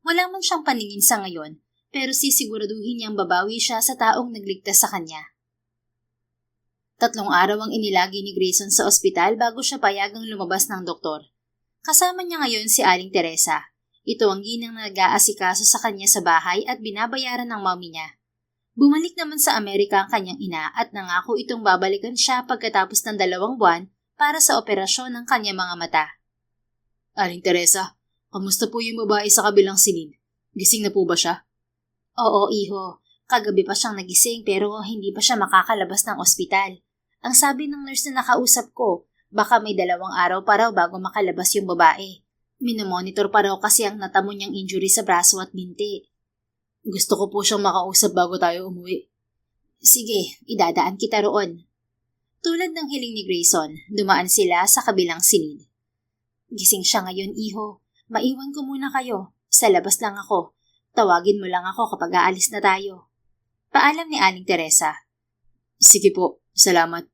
Wala man siyang paningin sa ngayon pero sisiguraduhin niyang babawi siya sa taong nagligtas sa kanya. 3 araw ang inilagi ni Grayson sa ospital bago siya payagang lumabas ng doktor. Kasama niya ngayon si Aling Teresa. Ito ang ginang na nag-aasikaso sa kanya sa bahay at binabayaran ng mami niya. Bumalik naman sa Amerika ang kanyang ina at nangako itong babalikan siya pagkatapos ng 2 buwan para sa operasyon ng kanyang mga mata. Aling Teresa, kamusta po yung babae sa kabilang silid? Gising na po ba siya? Oo, iho. Kagabi pa siyang nagising pero hindi pa siya makakalabas ng ospital. Ang sabi ng nurse na nakausap ko, baka may 2 araw pa raw bago makalabas yung babae. Minomonitor pa raw kasi ang natamo niyang injury sa braso at binti. Gusto ko po siyang makausap bago tayo umuwi. Sige, idadaan kita roon. Tulad ng hiling ni Grayson, dumaan sila sa kabilang silid. Gising siya ngayon, iho. Maiwan ko muna kayo. Sa labas lang ako. Tawagin mo lang ako kapag aalis na tayo. Paalam ni Aling Teresa. Sige po, salamat.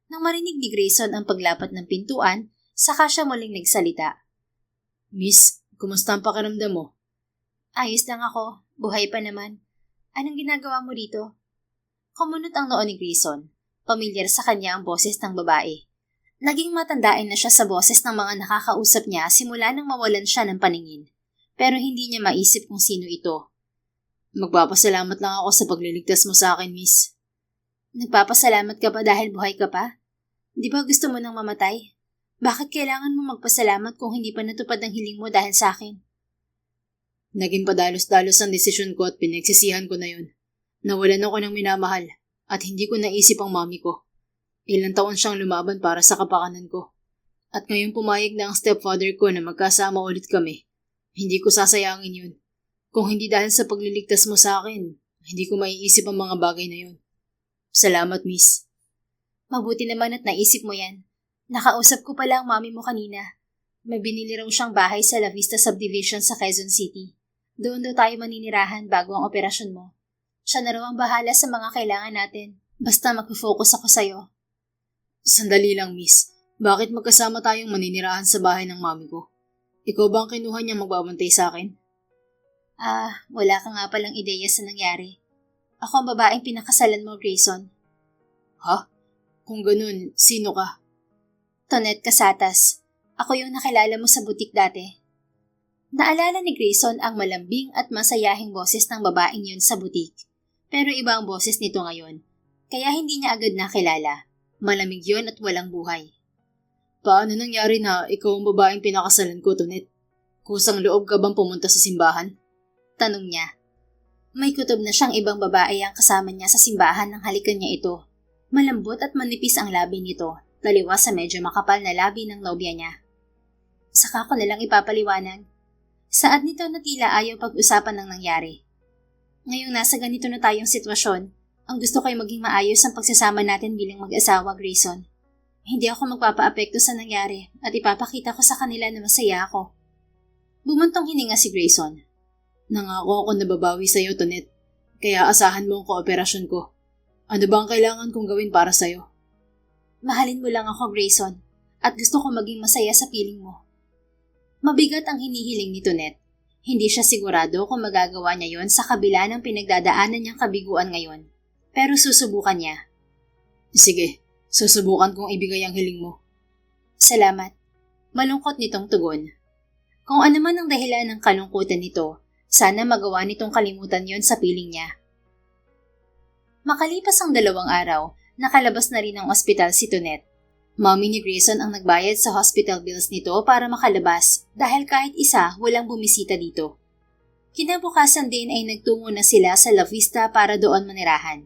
Nang marinig ni Grayson ang paglapat ng pintuan, saka siya muling nagsalita. Miss, kumusta ang pakiramdam mo? Ayos lang ako. Buhay pa naman. Anong ginagawa mo dito? Kumunot ang noo ni Grayson. Pamilyar sa kanya ang boses ng babae. Naging matandaan na siya sa boses ng mga nakakausap niya simula nang mawalan siya ng paningin. Pero hindi niya maisip kung sino ito. Magpapasalamat lang ako sa pagliligtas mo sa akin, miss. Nagpapasalamat ka pa dahil buhay ka pa? Di ba gusto mo nang mamatay? Bakit kailangan mo magpasalamat kung hindi pa natupad ang hiling mo dahil sa akin? Naging padalos-dalos ang desisyon ko at pinagsisihan ko na yun. Nawalan ako ng minamahal at hindi ko naisip ang mami ko. Ilang taon siyang lumaban para sa kapakanan ko. At ngayong pumayag na ang stepfather ko na magkasama ulit kami, hindi ko sasayangin yun. Kung hindi dahil sa pagliligtas mo sa akin, hindi ko maiisip ang mga bagay na yun. Salamat, miss. Mabuti naman at naisip mo yan. Nakausap ko pala ang mami mo kanina. May binili raw siyang bahay sa La Vista Subdivision sa Quezon City. Doon daw tayo maninirahan bago ang operasyon mo. Siya na raw ang bahala sa mga kailangan natin. Basta mag-focus ako sa'yo. Sandali lang, miss. Bakit magkasama tayong maninirahan sa bahay ng mami ko? Ikaw ba ang kinuha niya magbabantay sa akin? Wala ka nga palang ideya sa nangyari. Ako ang babaeng pinakasalan mo, Grayson. Ha? Kung ganun, sino ka? Tonette Casatas. Ako yung nakilala mo sa butik dati. Naalala ni Grayson ang malambing at masayahing boses ng babaeng yun sa butik. Pero iba ang boses nito ngayon. Kaya hindi niya agad nakilala. Malamig yun at walang buhay. Paano nangyari na ikaw ang babaeng pinakasalan ko, Tonette? Kusang loob ka bang pumunta sa simbahan? Tanong niya. May kutob na siyang ibang babae ang kasama niya sa simbahan nang halikan niya ito. Malambot at manipis ang labi nito, taliwas sa medyo makapal na labi ng nobya niya. Saka ko nalang ipapaliwanag. Saad nito na tila ayaw pag-usapan ng nangyari. Ngayong nasa ganito na tayong sitwasyon, ang gusto ko'y maging maayos ang pagsasama natin bilang mag-asawa, Grayson. Hindi ako magpapaapekto sa nangyari at ipapakita ko sa kanila na masaya ako. Bumuntong hininga si Grayson. Nangako ako na babawi sa'yo, Tonette. Kaya asahan mo ang kooperasyon ko. Ano ba ang kailangan kong gawin para sa'yo? Mahalin mo lang ako, Grayson, at gusto ko maging masaya sa piling mo. Mabigat ang hinihiling ni Tonette. Hindi siya sigurado kung magagawa niya yon sa kabila ng pinagdadaanan niyang kabiguan ngayon. Pero susubukan niya. Sige, susubukan kong ibigay ang hiling mo. Salamat. Malungkot nitong tugon. Kung ano man ang dahilan ng kalungkutan nito, sana magawa nitong kalimutan yon sa piling niya. Makalipas ang 2 araw, nakalabas na rin ng ospital si Tonette. Mami ni Grayson ang nagbayad sa hospital bills nito para makalabas dahil kahit isa walang bumisita dito. Kinabukasan din ay nagtungo na sila sa La Vista para doon manirahan.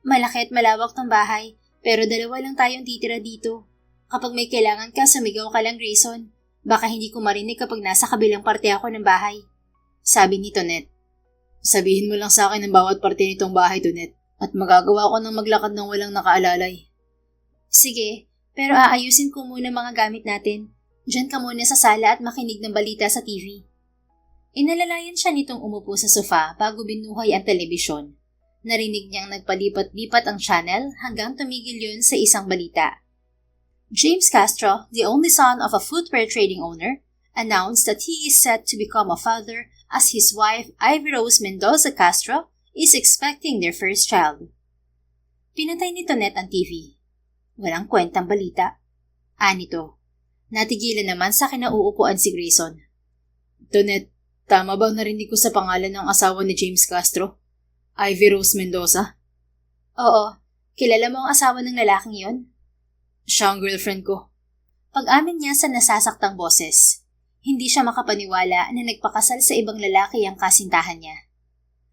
Malaki at malawak ng bahay, pero 2 lang tayong titira dito. Kapag may kailangan ka, sumigaw ka lang, Grayson. Baka hindi ko marinig kapag nasa kabilang parte ako ng bahay. Sabi ni Tonette. Sabihin mo lang sa akin ang bawat parte nitong bahay, Tonette, at magagawa ko ng maglakad ng walang nakaalalay. Sige, pero aayusin ko muna mga gamit natin. Diyan ka muna sa sala at makinig ng balita sa TV. Inalalayan siya nitong umupo sa sofa bago binuhay ang telebisyon. Narinig niyang nagpalipat-lipat ang channel hanggang tumigil yun sa isang balita. James Castro, the only son of a footwear trading owner, announced that he is set to become a father as his wife, Ivy Rose Mendoza Castro, is expecting their first child. Pinatay ni Tonette ang TV. Walang kwentang balita. Anito. Natigilan naman sa kinauupuan si Grayson. Tonette, tama bang narinig ko sa pangalan ng asawa ni James Castro? Ivy Rose Mendoza? Oo. Kilala mo ang asawa ng lalaking yon? Siya ang girlfriend ko. Pag-amin niya sa nasasaktang boses, hindi siya makapaniwala na nagpakasal sa ibang lalaki ang kasintahan niya.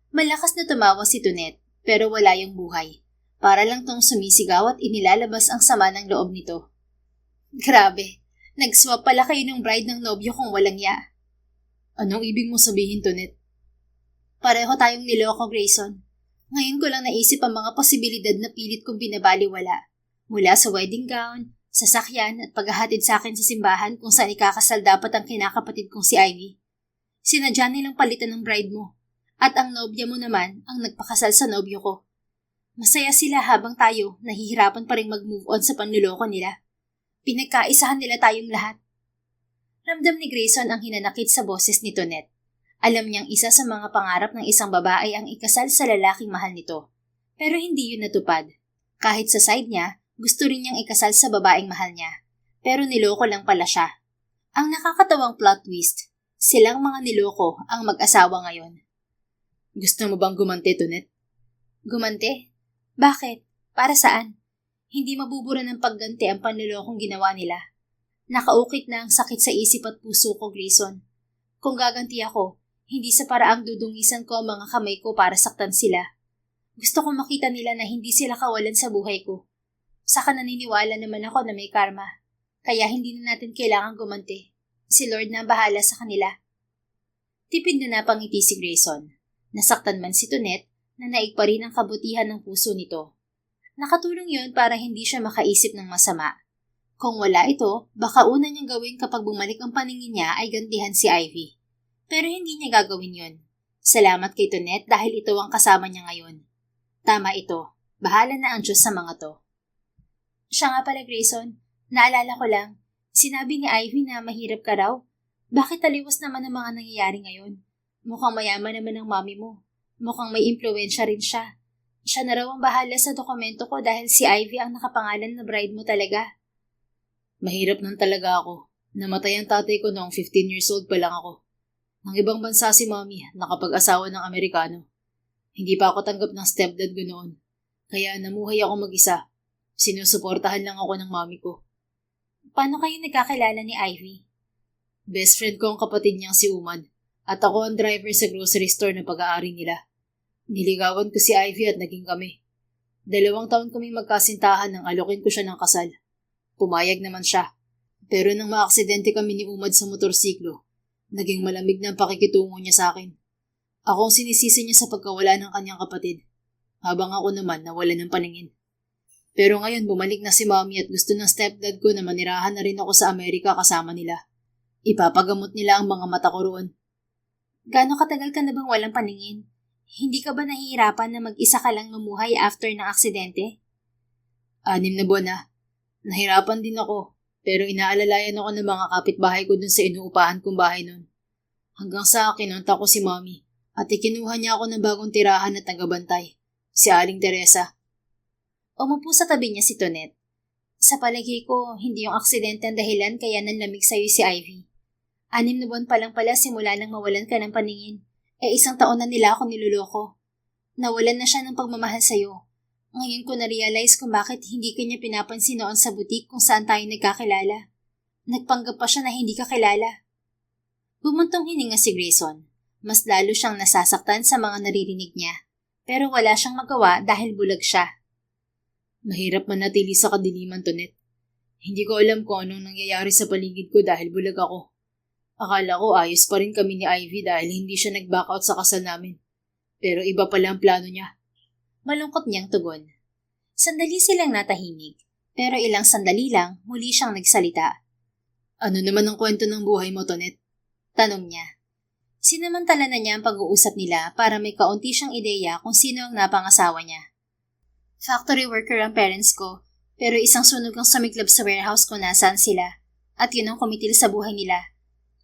Malakas na tumawa si Tonette pero wala yung buhay. Para lang tong sumisigaw at inilalabas ang sama ng loob nito. Grabe, nag-swap pala kayo ng bride ng nobyo kung walang ya. Anong ibig mong sabihin, Tonette? Pareho tayong niloko, Grayson. Ngayon ko lang naisip ang mga posibilidad na pilit kong binabaliwala. Mula sa wedding gown, sasakyan at paghahatid sa akin sa simbahan kung saan ikakasal dapat ang kinakapatid kong si Ivy. Sinadya nilang palitan ng bride mo. At ang nobya mo naman ang nagpakasal sa nobyo ko. Masaya sila habang tayo nahihirapan pa rin mag-move on sa panluloko nila. Pinagkaisahan nila tayong lahat. Ramdam ni Grayson ang hinanakit sa boses ni Tonette. Alam niyang isa sa mga pangarap ng isang babae ang ikasal sa lalaking mahal nito. Pero hindi yun natupad. Kahit sa side niya, gusto rin niyang ikasal sa babaeng mahal niya. Pero niloko lang pala siya. Ang nakakatawang plot twist, silang mga niloko ang mag-asawa ngayon. Gusto mo bang gumante, Tonette? Gumante? Bakit? Para saan? Hindi mabubura ng pagganti ang panlulokong ginawa nila. Nakaukit na ang sakit sa isip at puso ko, Grayson. Kung gaganti ako, hindi sa paraang dudungisan ko ang mga kamay ko para saktan sila. Gusto kong makita nila na hindi sila kawalan sa buhay ko. Saka naniniwala naman ako na may karma. Kaya hindi na natin kailangang gumanti. Si Lord na bahala sa kanila. Tipid na napangiti si Grayson. Nasaktan man si Tonette na naig pa rin ang kabutihan ng puso nito. Nakatulong yun para hindi siya makaisip ng masama. Kung wala ito, baka una niyang gawin kapag bumalik ang paningin niya ay gantihan si Ivy. Pero hindi niya gagawin yun. Salamat kay Tonette dahil ito ang kasama niya ngayon. Tama ito. Bahala na ang Diyos sa mga to. Siya nga pala, Grayson. Naalala ko lang. Sinabi ni Ivy na mahirap ka raw. Bakit taliwas naman ang mga nangyayari ngayon? Mukhang mayaman naman ang mami mo. Mukhang may impluwensya rin siya. Siya na raw ang bahala sa dokumento ko dahil si Ivy ang nakapangalan na bride mo talaga. Mahirap nang talaga ako. Namatay ang tatay ko noong 15 years old pa lang ako. Nang ibang bansa si mami, nakapag-asawa ng Amerikano. Hindi pa ako tanggap ng stepdad ko noon. Kaya namuhay ako mag-isa. Sinusuportahan lang ako ng mami ko. Paano kayo nagkakilala ni Ivy? Best friend ko ang kapatid niyang si Umad. At ako ang driver sa grocery store na pag-aari nila. Niligawan ko si Ivy at naging kami. 2 taon kaming magkasintahan nang alokin ko siya ng kasal. Pumayag naman siya. Pero nang maaksidente kami ni Umad sa motorsiklo, naging malamig na ang pakikitungo niya sa akin. Ako ang sinisisi niya sa pagkawala ng kanyang kapatid, habang ako naman nawala ng paningin. Pero ngayon bumalik na si Mommy at gusto ng stepdad ko na manirahan na rin ako sa Amerika kasama nila. Ipapagamot nila ang mga mata ko roon. Gaano katagal ka na bang walang paningin? Hindi ka ba nahihirapan na mag-isa ka lang mamuhay after ng aksidente? 6 na buwan na. Nahirapan din ako, pero inaalalayan ako ng mga kapitbahay ko dun sa inuupahan kong bahay nun. Hanggang sa kinontak ko si Mommy at ikinuha niya ako ng bagong tirahan at tagabantay, si Aling Teresa. Umupo sa tabi niya si Tonette. Sa palagay ko, hindi yung aksidente ang dahilan kaya nanlamig sa'yo si Ivy. 6 na buwan pa lang pala simula nang mawalan ka ng paningin. 1 taon na nila ako niloloko. Nawalan na siya ng pagmamahal sa'yo. Ngayon ko na-realize kung bakit hindi ka niya pinapansin noon sa butik kung saan tayo nagkakilala. Nagpanggap pa siya na hindi ka kilala. Bumuntong hininga si Grayson. Mas lalo siyang nasasaktan sa mga naririnig niya. Pero wala siyang magawa dahil bulag siya. Mahirap manatili sa kadiliman, Tonette. Hindi ko alam kung anong nangyayari sa paligid ko dahil bulag ako. Akala ko ayos pa rin kami ni Ivy dahil hindi siya nag-back out sa kasal namin. Pero iba pala ang plano niya. Malungkot niyang tugon. Sandali silang natahimik, pero ilang sandali lang muli siyang nagsalita. Ano naman ang kwento ng buhay mo, Tonette? Tanong niya. Sinamantala na niya ang pag-uusap nila para may kaunti siyang ideya kung sino ang napangasawa niya. Factory worker ang parents ko, pero isang sunog ang sumiklab sa warehouse kung nasaan sila, at yun ang kumitil sa buhay nila.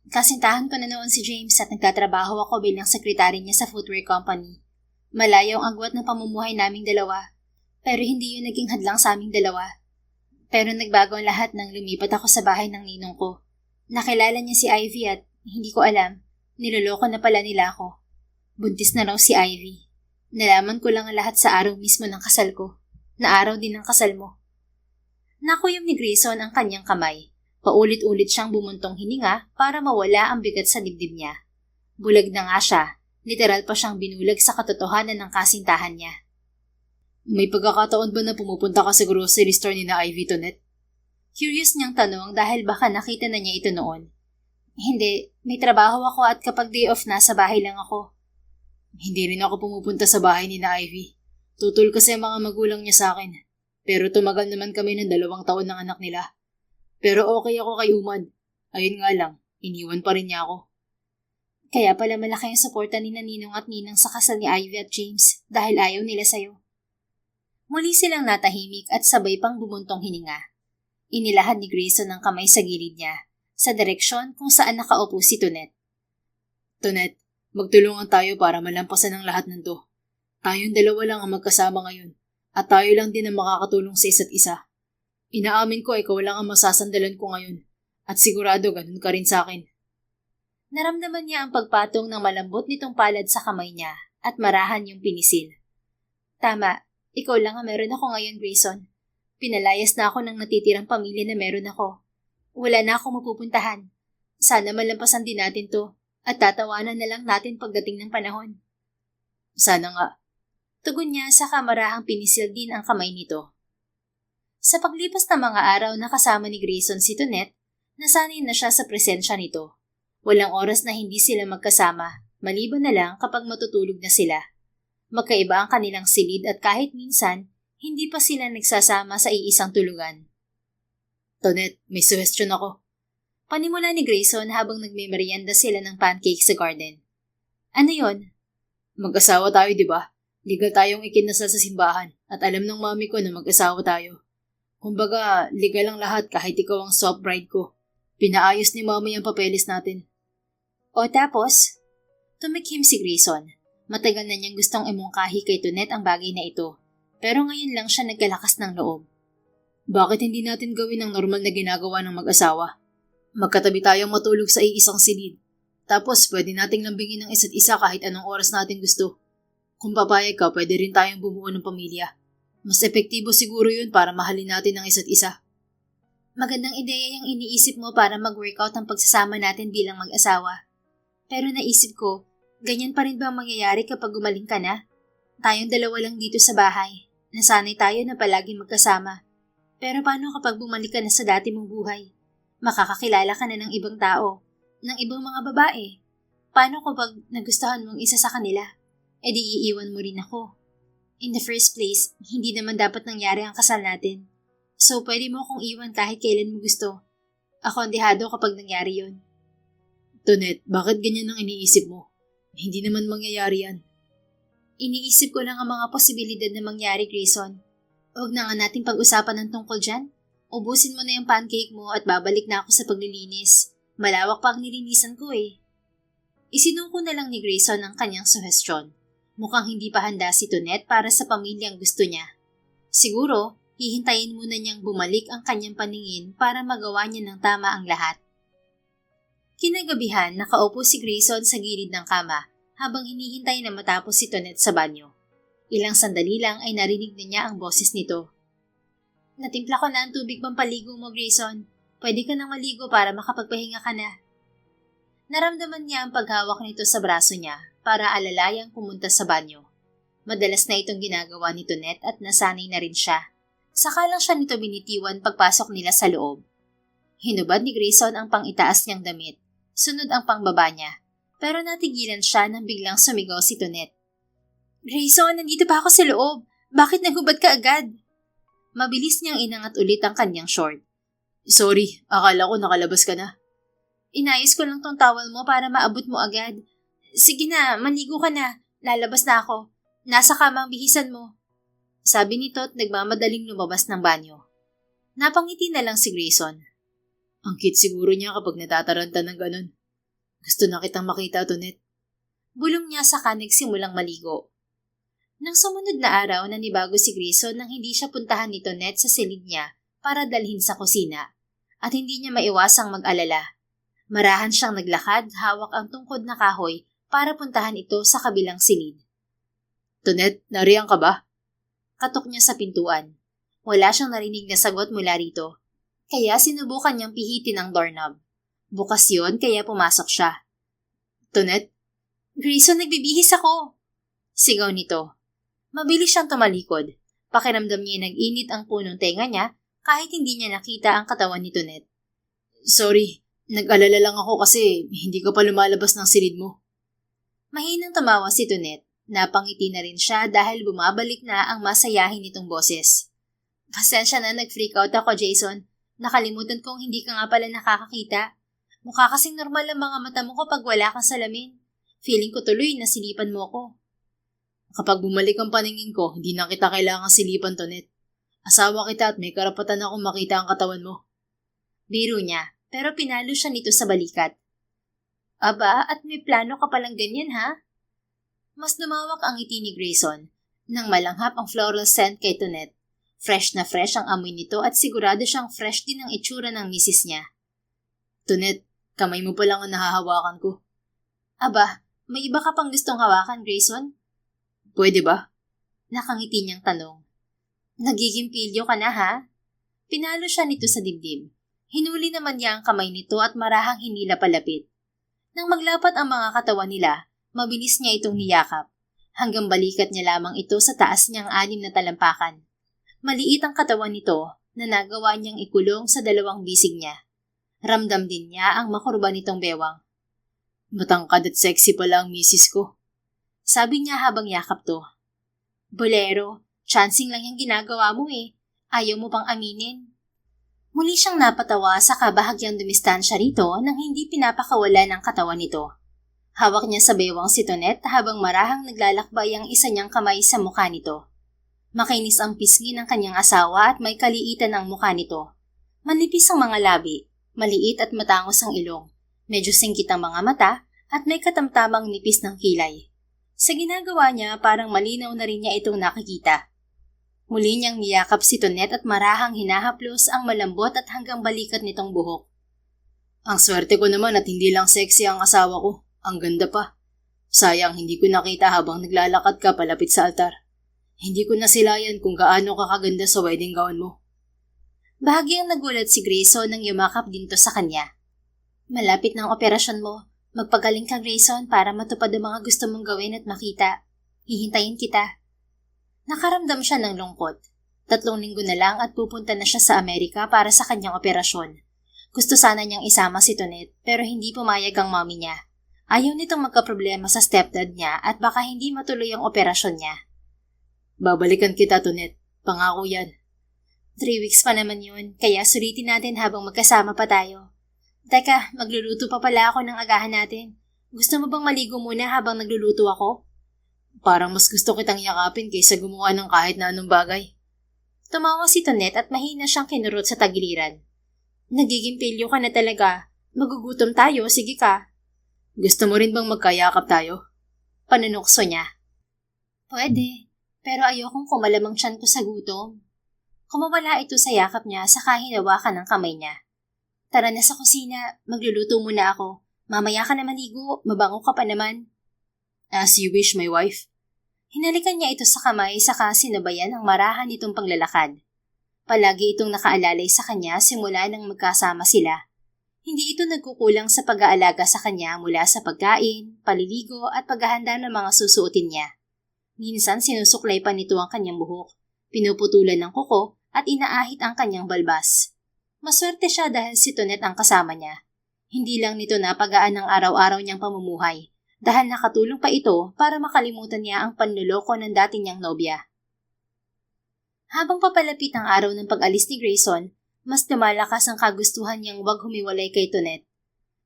Kasintahan ko na noon si James at nagtatrabaho ako bilang sekretary niya sa footwear company. Malayo ang agwat ng pamumuhay naming dalawa, pero hindi yun naging hadlang sa aming dalawa. Pero nagbago ang lahat nang lumipat ako sa bahay ng ninong ko. Nakilala niya si Ivy at hindi ko alam, niloloko na pala nila ako. Buntis na raw si Ivy. Nalaman ko lang ang lahat sa araw mismo ng kasal ko, na araw din ng kasal mo. Nakuyom ni Grayson ang kanyang kamay. Paulit-ulit siyang bumuntong hininga para mawala ang bigat sa dibdib niya. Bulag na nga siya. Literal pa siyang binulag sa katotohanan ng kasintahan niya. May pagkakataon ba na pumupunta ka sa grocery store ni na Ivy, Tonette? Curious niyang tanong dahil baka nakita na niya ito noon. Hindi, may trabaho ako at kapag day off nasa bahay lang ako. Hindi rin ako pumupunta sa bahay ni na Ivy. Tutol kasi ang mga magulang niya sa akin. Pero tumagal naman kami ng 2 taon ng anak nila. Pero okay ako kay Umad. Ayun nga lang, iniwan pa rin niya ako. Kaya pala malaki ang suporta ni Ninong at Ninang sa kasal ni Ivy at James dahil ayaw nila sa'yo. Muli silang natahimik at sabay pang bumuntong hininga. Inilahad ni Grayson ang kamay sa gilid niya, sa direksyon kung saan nakaupo si Tonette. Tonette, magtulungan tayo para malampasan ang lahat ng to. Tayong 2 lang ang magkasama ngayon, at tayo lang din ang makakatulong sa isa't isa. Inaamin ko ikaw lang ang masasandalan ko ngayon, at sigurado ganun ka rin sa akin. Naramdaman niya ang pagpatong ng malambot nitong palad sa kamay niya at marahan yung pinisil. Tama, ikaw lang ang meron ako ngayon, Grayson. Pinalayas na ako ng natitirang pamilya na meron ako. Wala na akong mapupuntahan. Sana malampasan din natin to at tatawanan na lang natin pagdating ng panahon. Sana nga. Tugon niya sa kamarahang pinisil din ang kamay nito. Sa paglipas ng mga araw na kasama ni Grayson si Tonette, nasanay na siya sa presensya nito. Walang oras na hindi sila magkasama, maliban na lang kapag matutulog na sila. Magkaiba ang kanilang silid at kahit minsan, Hindi pa sila nagsasama sa iisang tulugan. Tonet, may suggestion ako. Panimula ni Grayson habang nagme-merienda sila ng pancake sa garden. Ano yon? Mag-asawa tayo, di ba? Legal tayong ikinasal sa simbahan at alam ng mami ko na mag-asawa tayo. Kumbaga, legal ang lahat kahit ikaw ang soft bride ko. Pinaayos ni mami ang papeles natin. O tapos? Tumikhim si Grayson. Matagal na niyang gustong imungkahi kay Tonet ang bagay na ito. Pero ngayon lang siya nagkalakas ng loob. Bakit hindi natin gawin ang normal na ginagawa ng mag-asawa? Magkatabi tayong matulog sa iisang silid. Tapos pwede nating lambingin ng isa't isa kahit anong oras natin gusto. Kung papayag ka, pwede rin tayong bumuo ng pamilya. Mas epektibo siguro yun para mahalin natin ang isa't isa. Magandang ideya yung iniisip mo para mag-workout ang pagsasama natin bilang mag-asawa. Pero naisip ko, ganyan pa rin ba ang mangyayari kapag gumaling ka na? Tayong dalawa lang dito sa bahay. Nasanay tayo na palaging magkasama. Pero paano kapag bumalik ka na sa dati mong buhay? Makakakilala ka na ng ibang tao, ng ibang mga babae. Paano kapag nagustuhan mong isa sa kanila? E di iiwan mo rin ako. In the first place, hindi naman dapat nangyari ang kasal natin. So pwede mo akong iwan kahit kailan mo gusto. Ako ang dehado kapag nangyari yon. Tonet, bakit ganyan ang iniisip mo? Hindi naman mangyayari yan. Iniisip ko lang ang mga posibilidad na mangyari, Grayson. Huwag na nga nating pag-usapan ng tungkol dyan. Ubusin mo na yung pancake mo at babalik na ako sa paglilinis. Malawak pa ang nilinisan ko eh. Isinuko na lang ni Grayson ang kanyang suhestyon. Mukhang hindi pa handa si Tonet para sa pamilyang gusto niya. Siguro, hihintayin muna niyang bumalik ang kanyang paningin para magawa niya ng tama ang lahat. Kinagabihan, nakaupo si Grayson sa gilid ng kama habang hinihintay na matapos si Tonet sa banyo. Ilang sandali lang ay narinig na niya ang boses nito. Natimpla ko na ang tubig pampaligo mo, Grayson. Pwede ka nang maligo para makapagpahinga ka na. Naramdaman niya ang paghawak nito sa braso niya para alalayang pumunta sa banyo. Madalas na itong ginagawa ni Tonet at nasanay na rin siya. Saka lang siya nito binitiwan pagpasok nila sa loob. Hinubad ni Grayson ang pang-itaas niyang damit. Sunod ang pangbaba niya. Pero natigilan siya nang biglang sumigaw si Tonet. Grayson, nandito pa ako sa loob. Bakit naghubad ka agad? Mabilis niyang inangat ulit ang kanyang short. Sorry, akala ko nakalabas ka na. Inayos ko lang tong towel mo para maabot mo agad. Sige na, maligo ka na. Lalabas na ako. Nasa kama ang bihisan mo. Sabi nito at nagmamadaling lumabas ng banyo. Napangiti na lang si Grayson. Ang cute siguro niya kapag natataranta ng ganun. Gusto na kitang makita, Tonet. Bulong niya saka nagsimulang maligo. Nang sumunod na araw, nanibago si Grayson nang hindi siya puntahan ni Tonet sa silid niya para dalhin sa kusina at hindi niya maiwasang mag-alala. Marahan siyang naglakad, hawak ang tungkod na kahoy para puntahan ito sa kabilang silid. Tonet, nariyan ka ba? Katok niya sa pintuan. Wala siyang narinig na sagot mula rito. Kaya sinubukan niyang pihitin ang doorknob. Bukas yon kaya pumasok siya. Tonet? Grayson, nagbibihis ako! Sigaw nito. Mabilis siyang tumalikod. Pakiramdam niya nag-init ang punong tenga niya kahit hindi niya nakita ang katawan ni Tonet. Sorry, nag-alala lang ako kasi hindi ka pa lumalabas ng silid mo. Mahinang tumawa si Tonet. Napangiti na rin siya dahil bumabalik na ang masayahin nitong boses. Pasensya na nag-freak out ako, Jason. Nakalimutan kong hindi ka nga pala nakakakita. Mukha kasing normal ang mga mata mo kapag wala kang salamin. Feeling ko tuloy na silipan mo ko. Kapag bumalik ang paningin ko, hindi na kita kailangang silipan, Tonet. Asawa kita at may karapatan akong makita ang katawan mo. Biro niya, pero pinalo siya nito sa balikat. Aba, at may plano ka palang ganyan, ha? Mas lumawak ang ngiti ni Grayson nang malanghap ang floral scent kay Tonet. Fresh na fresh ang amoy nito at sigurado siyang fresh din ang itsura ng misis niya. Tonet, kamay mo pa lang ang nahahawakan ko. Aba, may iba ka pang gustong hawakan, Grayson? Pwede ba? Nakangiti niyang tanong. Nagiging pilyo ka na, ha? Pinalo siya nito sa dibdib. Hinuli naman niya ang kamay nito at marahang hinila palapit. Nang maglapat ang mga katawan nila, mabilis niya itong niyakap. Hanggang balikat niya lamang ito sa taas niyang 6 na talampakan. Maliit ang katawan nito na nagawa niyang ikulong sa 2 bisig niya. Ramdam din niya ang makurba nitong bewang. Matangkad at sexy pala ang misis ko. Sabi niya habang yakap to. Bolero, Chancing lang yung ginagawa mo eh. Ayaw mo pang aminin. Muli siyang napatawa sa kabahagyang dumistansya rito nang hindi pinapakawala ng katawan nito. Hawak niya sa baywang si Tonet habang marahang naglalakbay ang isa niyang kamay sa mukha nito. Makinis ang pisngi ng kanyang asawa at may kaliitan ang mukha nito. Manipis ang mga labi, maliit at matangos ang ilong, medyo singkit ang mga mata at may katamtamang nipis ng kilay. Sa ginagawa niya parang malinaw na rin niya itong nakikita. Muli niyang niyakap si Tonet at marahang hinahaplos ang malambot at hanggang balikat nitong buhok. Ang swerte ko naman at hindi lang sexy ang asawa ko, ang ganda pa. Sayang hindi ko nakita habang naglalakad ka palapit sa altar. Hindi ko nasilayan kung gaano ka kaganda sa wedding gown mo. Bahagyang nagulat si Grayson nang yumakap dinto sa kanya. Malapit ng operasyon mo, magpagaling ka Grayson para matupad ang mga gusto mong gawin at makita. Hihintayin kita. Nakaramdam siya ng lungkot. 3 linggo na lang at pupunta na siya sa Amerika para sa kanyang operasyon. Gusto sana niyang isama si Tonet pero hindi pumayag ang mommy niya. Ayaw nitong magkaproblema sa stepdad niya at baka hindi matuloy ang operasyon niya. Babalikan kita, Tonet. Pangako yan. 3 weeks pa naman yun, kaya sulitin natin habang magkasama pa tayo. Teka, magluluto pa pala ako ng agahan natin. Gusto mo bang maligo muna habang nagluluto ako? Parang mas gusto kitang yakapin kaysa gumawa ng kahit na anong bagay. Tumawa si Tonet at mahina siyang kinurot sa tagiliran. Nagiging pilyo ka na talaga. Magugutom tayo, sige ka. Gusto mo rin bang magkayakap tayo? Panunukso niya. Pwede, pero ayokong kumalamang tiyan ko sa gutom. Kumawala ito sa yakap niya saka hinawakan ng kamay niya. Tara na sa kusina, magluluto muna ako. Mamaya ka na maligo, mabango ka pa naman. As you wish, my wife. Hinalikan niya ito sa kamay saka sinabayan ang marahan nitong paglalakad. Palagi itong nakaalalay sa kanya simula nang magkasama sila. Hindi ito nagkukulang sa pag-aalaga sa kanya mula sa pagkain, paliligo at paghahanda ng mga susuotin niya. Minsan sinusuklay pa nito ang kanyang buhok, pinuputulan ng kuko at inaahit ang kanyang balbas. Maswerte siya dahil si Tonet ang kasama niya. Hindi lang nito napagaan ang araw-araw niyang pamumuhay. Dahil nakatulong pa ito para makalimutan niya ang panluloko ng dati niyang nobya. Habang papalapit ang araw ng pag-alis ni Grayson, mas lumalakas ang kagustuhan niyang wag humiwalay kay Tonet.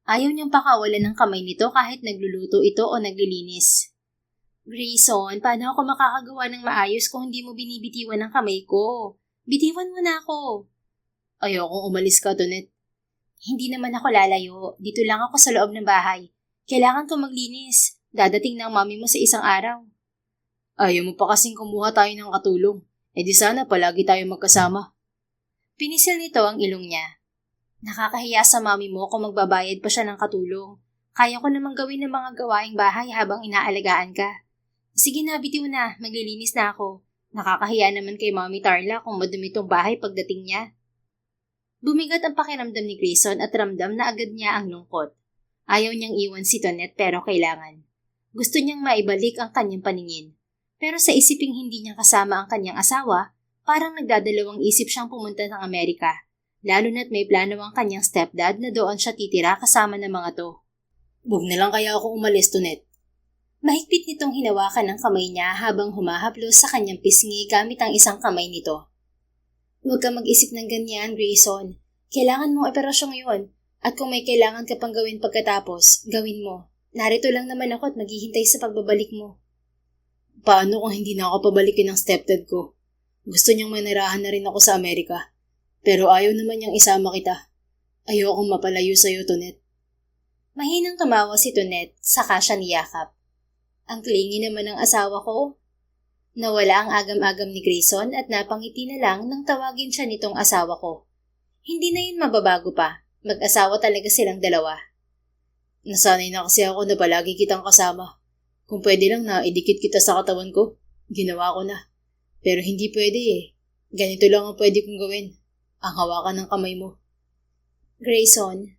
Ayaw niyang pakawalan ng kamay nito kahit nagluluto ito o naglilinis. Grayson, paano ako makakagawa ng maayos kung hindi mo binibitiwan ng kamay ko? Bitiwan mo na ako. Ayokong umalis ka, Tonet. Hindi naman ako lalayo. Dito lang ako sa loob ng bahay. Kailangan ko maglinis. Dadating ng mami mo sa isang araw. Ayaw mo pa kasing kumuha tayo ng katulong. E di sana palagi tayo magkasama. Pinisil nito ang ilong niya. Nakakahiya sa mami mo kung magbabayad pa siya ng katulong. Kaya ko namang gawin ng mga gawaing bahay habang inaalagaan ka. Sige na, bitiw na. Maglilinis na ako. Nakakahiya naman kay Mami Tarla kung madumi tong bahay pagdating niya. Bumigat ang pakiramdam ni Grayson at ramdam na agad niya ang lungkot. Ayaw niyang iwan si Tonet pero kailangan. Gusto niyang maibalik ang kanyang paningin. Pero sa isiping hindi niya kasama ang kanyang asawa, parang nagdadalawang isip siyang pumunta ng Amerika. Lalo na't may plano ang kanyang stepdad na doon siya titira kasama ng mga to. Huwag na lang kaya ako umalis, Tonet. Mahigpit nitong hinawakan ang kamay niya habang humahaplos sa kanyang pisngi gamit ang isang kamay nito. Huwag ka mag-isip ng ganyan, Grayson. Kailangan mong operasyon ngayon. At kung may kailangan ka pang gawin pagkatapos, gawin mo. Narito lang naman ako at maghihintay sa pagbabalik mo. Paano kung hindi na ako pabalikin ng stepdad ko? Gusto niyang manirahan na rin ako sa Amerika. Pero ayaw naman niyang isama kita. Ayokong mapalayo sa'yo, Tonet. Mahinang tumawa si Tonet, saka siya niyakap. Ang clingy naman ng asawa ko. Nawala ang agam-agam ni Grayson at napangiti na lang nang tawagin siya nitong asawa ko. Hindi na yun mababago pa. Mag-asawa talaga silang dalawa. Nasanay na kasi ako na palagi kitang kasama. Kung pwede lang na idikit kita sa katawan ko, ginawa ko na. Pero hindi pwede eh. Ganito lang ang pwede kong gawin. Ang hawakan ng kamay mo. Grayson,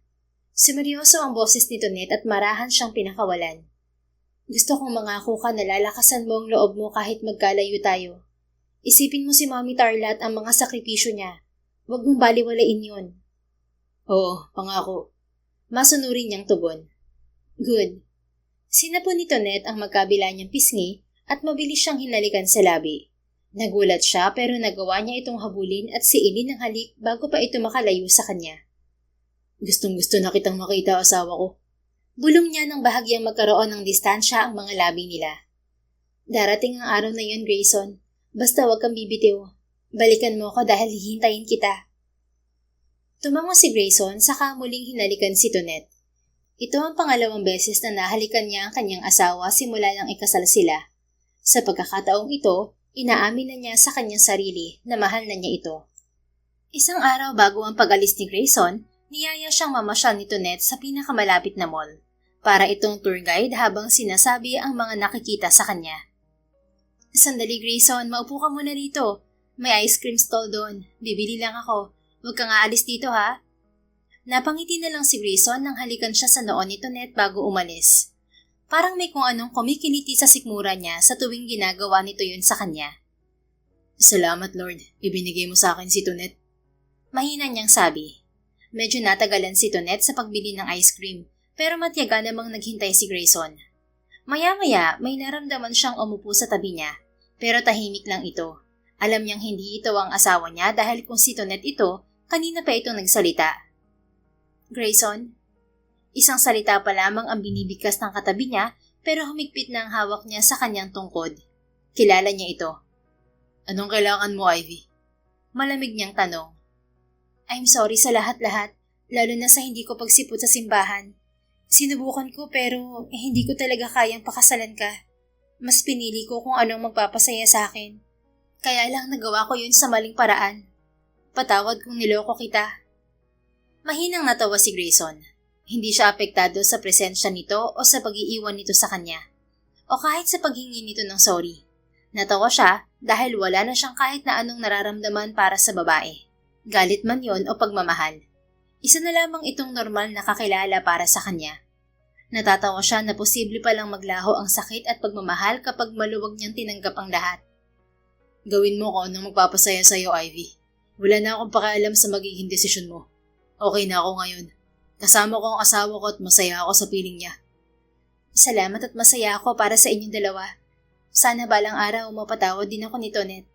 sumeryoso ang boses ni Tonet at marahan siyang pinakawalan. Gusto kong mangako ka na lalakasan mo ang loob mo kahit magkalayo tayo. Isipin mo si Mami Tarla at ang mga sakripisyo niya. Huwag mong baliwalain yun. Oo, pangako. Masunurin niyang tugon. Good. Sinapon ni Tonet ang magkabila niyang pisngi at mabilis siyang hinalikan sa labi. Nagulat siya pero nagawa niya itong habulin at siilin ng halik bago pa ito makalayo sa kanya. Gustong-gusto na kitang makita, asawa ko. Bulong niya nang bahagyang magkaroon ng distansya ang mga labi nila. Darating ang araw na yun, Grayson. Basta huwag kang bibitiw. Balikan mo ako dahil hihintayin kita. Tumango si Grayson saka muling hinalikan si Tonette. Ito ang pangalawang beses na nahalikan niya ang kanyang asawa simula nang ikasal sila. Sa pagkakataong ito, inaamin na niya sa kanyang sarili na mahal na niya ito. Isang araw bago ang pag-alis ni Grayson, niyaya siyang mamasyal ni Tonette sa pinakamalapit na mall para itong tour guide habang sinasabi ang mga nakikita sa kanya. Sandali Grayson, maupo ka muna rito. May ice cream stall doon. Bibili lang ako. Huwag kang aalis dito ha. Napangiti na lang si Grayson nang halikan siya sa noon ni Tonette bago umalis. Parang may kung anong kumikiliti sa sikmura niya sa tuwing ginagawa nito yun sa kanya. Salamat Lord, ibinigay mo sa akin si Tonette. Mahina niyang sabi. Medyo natagalan si Tonette sa pagbili ng ice cream pero matyaga namang naghintay si Grayson. Maya-maya may naramdaman siyang umupo sa tabi niya pero tahimik lang ito. Alam niyang hindi ito ang asawa niya dahil kung si Tonette ito, kanina pa itong nagsalita. Grayson? Isang salita pa lamang ang binibigkas ng katabi niya pero humigpit na ang hawak niya sa kanyang tungkod. Kilala niya ito. Anong kailangan mo, Ivy? Malamig niyang tanong. I'm sorry sa lahat-lahat, lalo na sa hindi ko pagsipot sa simbahan. Sinubukan ko pero hindi ko talaga kayang pakasalan ka. Mas pinili ko kung anong magpapasaya sa akin. Kaya lang nagawa ko yun sa maling paraan. Patawad kung niloko kita. Mahinang natawa si Grayson. Hindi siya apektado sa presensya nito o sa pag-iiwan nito sa kanya. O kahit sa paghingi nito ng sorry. Natawa siya dahil wala na siyang kahit na anong nararamdaman para sa babae. Galit man yon o pagmamahal. Isa na lamang itong normal na kakilala para sa kanya. Natatawa siya na posible palang maglaho ang sakit at pagmamahal kapag maluwag niyang tinanggap ang lahat. Gawin mo kung anong magpapasaya sa'yo, Ivy. Wala na akong pakialam sa magiging desisyon mo. Okay na ako ngayon. Kasama ko ang asawa ko at masaya ako sa piling niya. Salamat at masaya ako para sa inyong dalawa. Sana balang araw mapatawad din ako ni Tonette.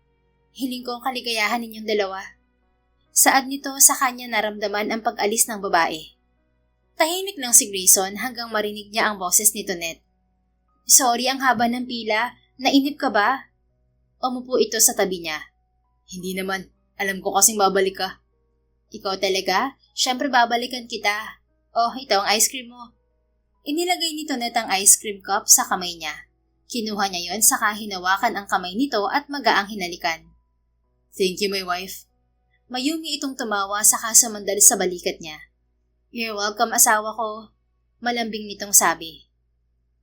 Hiling ko ang kaligayahan ninyong dalawa. Saad nito sa kanya naramdaman ang pag-alis ng babae. Tahimik lang si Grayson hanggang marinig niya ang boses ni Tonette. Sorry ang haba ng pila. Nainip ka ba? Umupo ito sa tabi niya. Hindi naman. Alam ko kasing babalik ka. Ikaw talaga? Siyempre babalikan kita. Oh, ito ang ice cream mo. Inilagay ni Tonette ang ice cream cup sa kamay niya. Kinuha niya yon saka hinawakan ang kamay nito at magaang hinalikan. Thank you, my wife. Mayumi itong tumawa saka sumandal sa balikat niya. You're welcome, asawa ko. Malambing nitong sabi.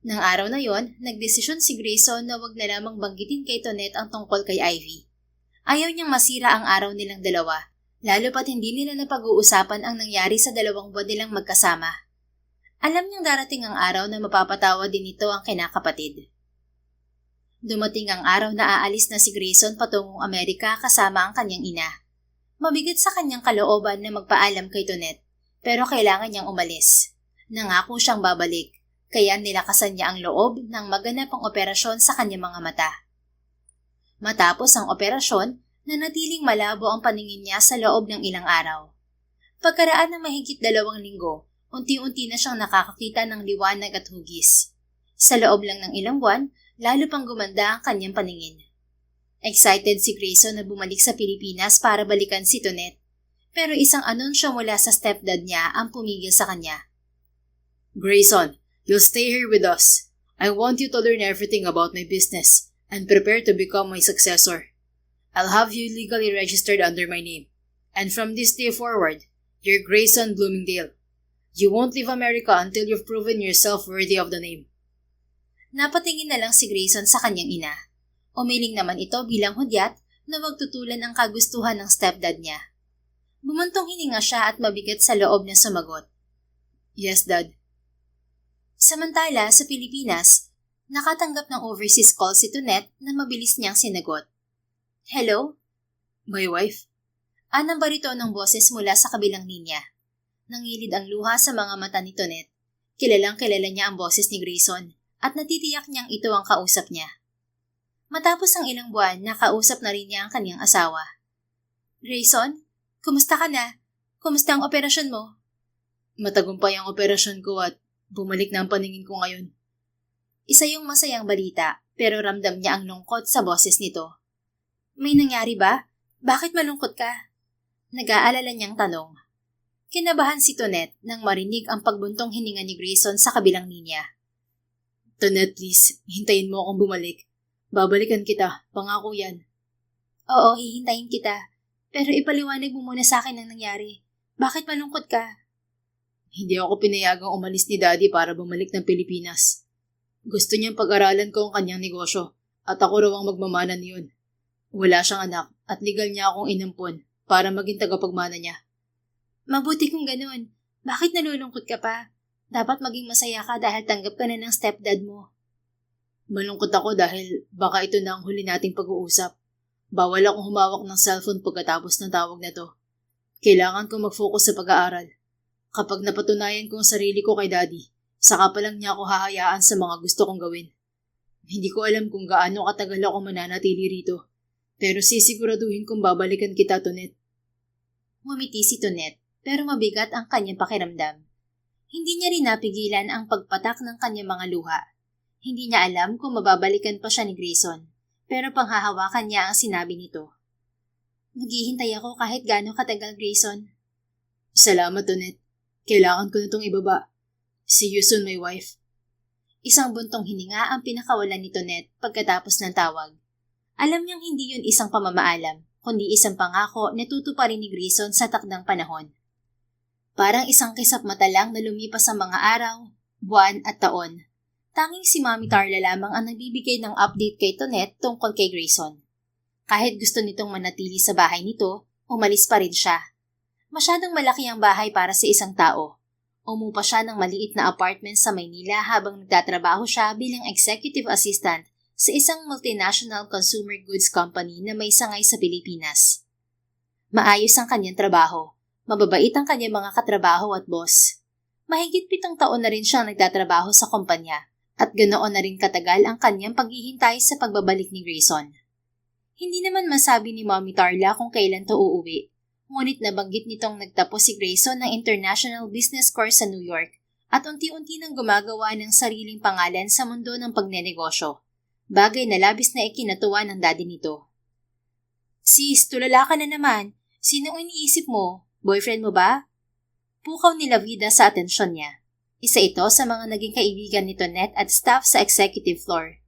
Nang araw na yon, nagdesisyon si Grayson na wag na lamang banggitin kay Tonette ang tungkol kay Ivy. Ayaw niyang masira ang araw nilang dalawa, lalo pat hindi nila napag-uusapan ang nangyari sa 2 buwan nilang magkasama. Alam niyang darating ang araw na mapapatawa din ito ang kinakapatid. Dumating ang araw na aalis na si Grayson patungong Amerika kasama ang kanyang ina. Mabigat sa kanyang kalooban na magpaalam kay Tonette, pero kailangan niyang umalis. Nangako siyang babalik, kaya nilakasan niya ang loob ng maganapang operasyon sa kanyang mga mata. Matapos ang operasyon, nanatiling malabo ang paningin niya sa loob ng ilang araw. Pagkaraan ng mahigit 2 linggo, unti-unti na siyang nakakakita ng liwanag at hugis. Sa loob lang ng ilang buwan, lalo pang gumanda ang kanyang paningin. Excited si Grayson na bumalik sa Pilipinas para balikan si Tonette, pero isang anunsyo mula sa stepdad niya ang pumigil sa kanya. Grayson, you'll stay here with us. I want you to learn everything about my business and prepare to become my successor. I'll have you legally registered under my name. And from this day forward, you're Grayson Bloomingdale. You won't leave America until you've proven yourself worthy of the name. Napatingin na lang si Grayson sa kanyang ina. Umiling naman ito bilang hudyat na wag tutulan ang kagustuhan ng stepdad niya. Bumuntong hininga siya at mabigat sa loob na sumagot. Yes, Dad. Samantala, sa Pilipinas, nakatanggap ng overseas call si Tonette na mabilis niyang sinagot. Hello? My wife? Anang barito ng boses mula sa kabilang linya. Nangilid ang luha sa mga mata ni Tonette. Kilalang kilala niya ang boses ni Grayson at natitiyak niyang ito ang kausap niya. Matapos ang ilang buwan, nakausap na rin niya ang kanyang asawa. Grayson, kumusta ka na? Kumusta ang operasyon mo? Matagumpay ang operasyon ko at bumalik na ang paningin ko ngayon. Isa yung masayang balita, pero ramdam niya ang lungkot sa boses nito. May nangyari ba? Bakit malungkot ka? Nag-aalala niyang tanong. Kinabahan si Tonette nang marinig ang pagbuntong hininga ni Grayson sa kabilang linya. Tonette, please, hintayin mo akong bumalik. Babalikan kita, pangako yan. Oo, hihintayin kita. Pero ipaliwanag mo muna sa akin ang nangyari. Bakit malungkot ka? Hindi ako pinayagang umalis ni Daddy para bumalik ng Pilipinas. Gusto niyang pag-aralan ko ang kanyang negosyo at ako raw ang magmamana niyon. Wala siyang anak at legal niya akong inampon para maging tagapagmana niya. Mabuti kung ganun. Bakit nalulungkot ka pa? Dapat maging masaya ka dahil tanggap ka na ng stepdad mo. Malungkot ako dahil baka ito na ang huli nating pag-uusap. Bawal akong humawak ng cellphone pagkatapos ng tawag na to. Kailangan kong mag-focus sa pag-aaral. Kapag napatunayan ko ang sarili ko kay Daddy, saka pa lang niya ako hahayaan sa mga gusto kong gawin. Hindi ko alam kung gaano katagal ako mananatili rito. Pero sisiguraduhin kong babalikan kita, Tonette. Ngumiti si Tonette, pero mabigat ang kanyang pakiramdam. Hindi niya rin napigilan ang pagpatak ng kanyang mga luha. Hindi niya alam kung mababalikan pa siya ni Grayson, pero panghahawakan niya ang sinabi nito. Naghihintay ako kahit gaano katagal, Grayson. Salamat, Tonette. Kailangan ko na itong ibaba. See you soon, my wife. Isang buntong hininga ang pinakawalan ni Tonette pagkatapos ng tawag. Alam niyang hindi yun isang pamamaalam, kundi isang pangako na tutuparin ni Grayson sa takdang panahon. Parang isang kisap mata lang na lumipas sa mga araw, buwan at taon. Tanging si Mami Tarla lamang ang nagbibigay ng update kay Tonette tungkol kay Grayson. Kahit gusto nitong manatili sa bahay nito, umalis pa rin siya. Masyadong malaki ang bahay para sa isang tao. Umupa siya ng maliit na apartment sa Maynila habang nagtatrabaho siya bilang executive assistant sa isang multinational consumer goods company na may sangay sa Pilipinas. Maayos ang kanyang trabaho. Mababait ang kanyang mga katrabaho at boss. Mahigit 7 taon na rin siyang nagtatrabaho sa kumpanya at ganoon na rin katagal ang kanyang paghihintay sa pagbabalik ni Grayson. Hindi naman masabi ni Mommy Tarla kung kailan to uuwi, ngunit nabanggit nitong nagtapos si Grayson ng International Business Course sa New York at unti-unti nang gumagawa ng sariling pangalan sa mundo ng pagnenegosyo, bagay na labis na ikinatuwa ng daddy nito. Sis, tulala ka na naman. Sinong iniisip mo? Boyfriend mo ba? Pukaw ni Lavida sa atensyon niya. Isa ito sa mga naging kaibigan ni Tonette at staff sa executive floor.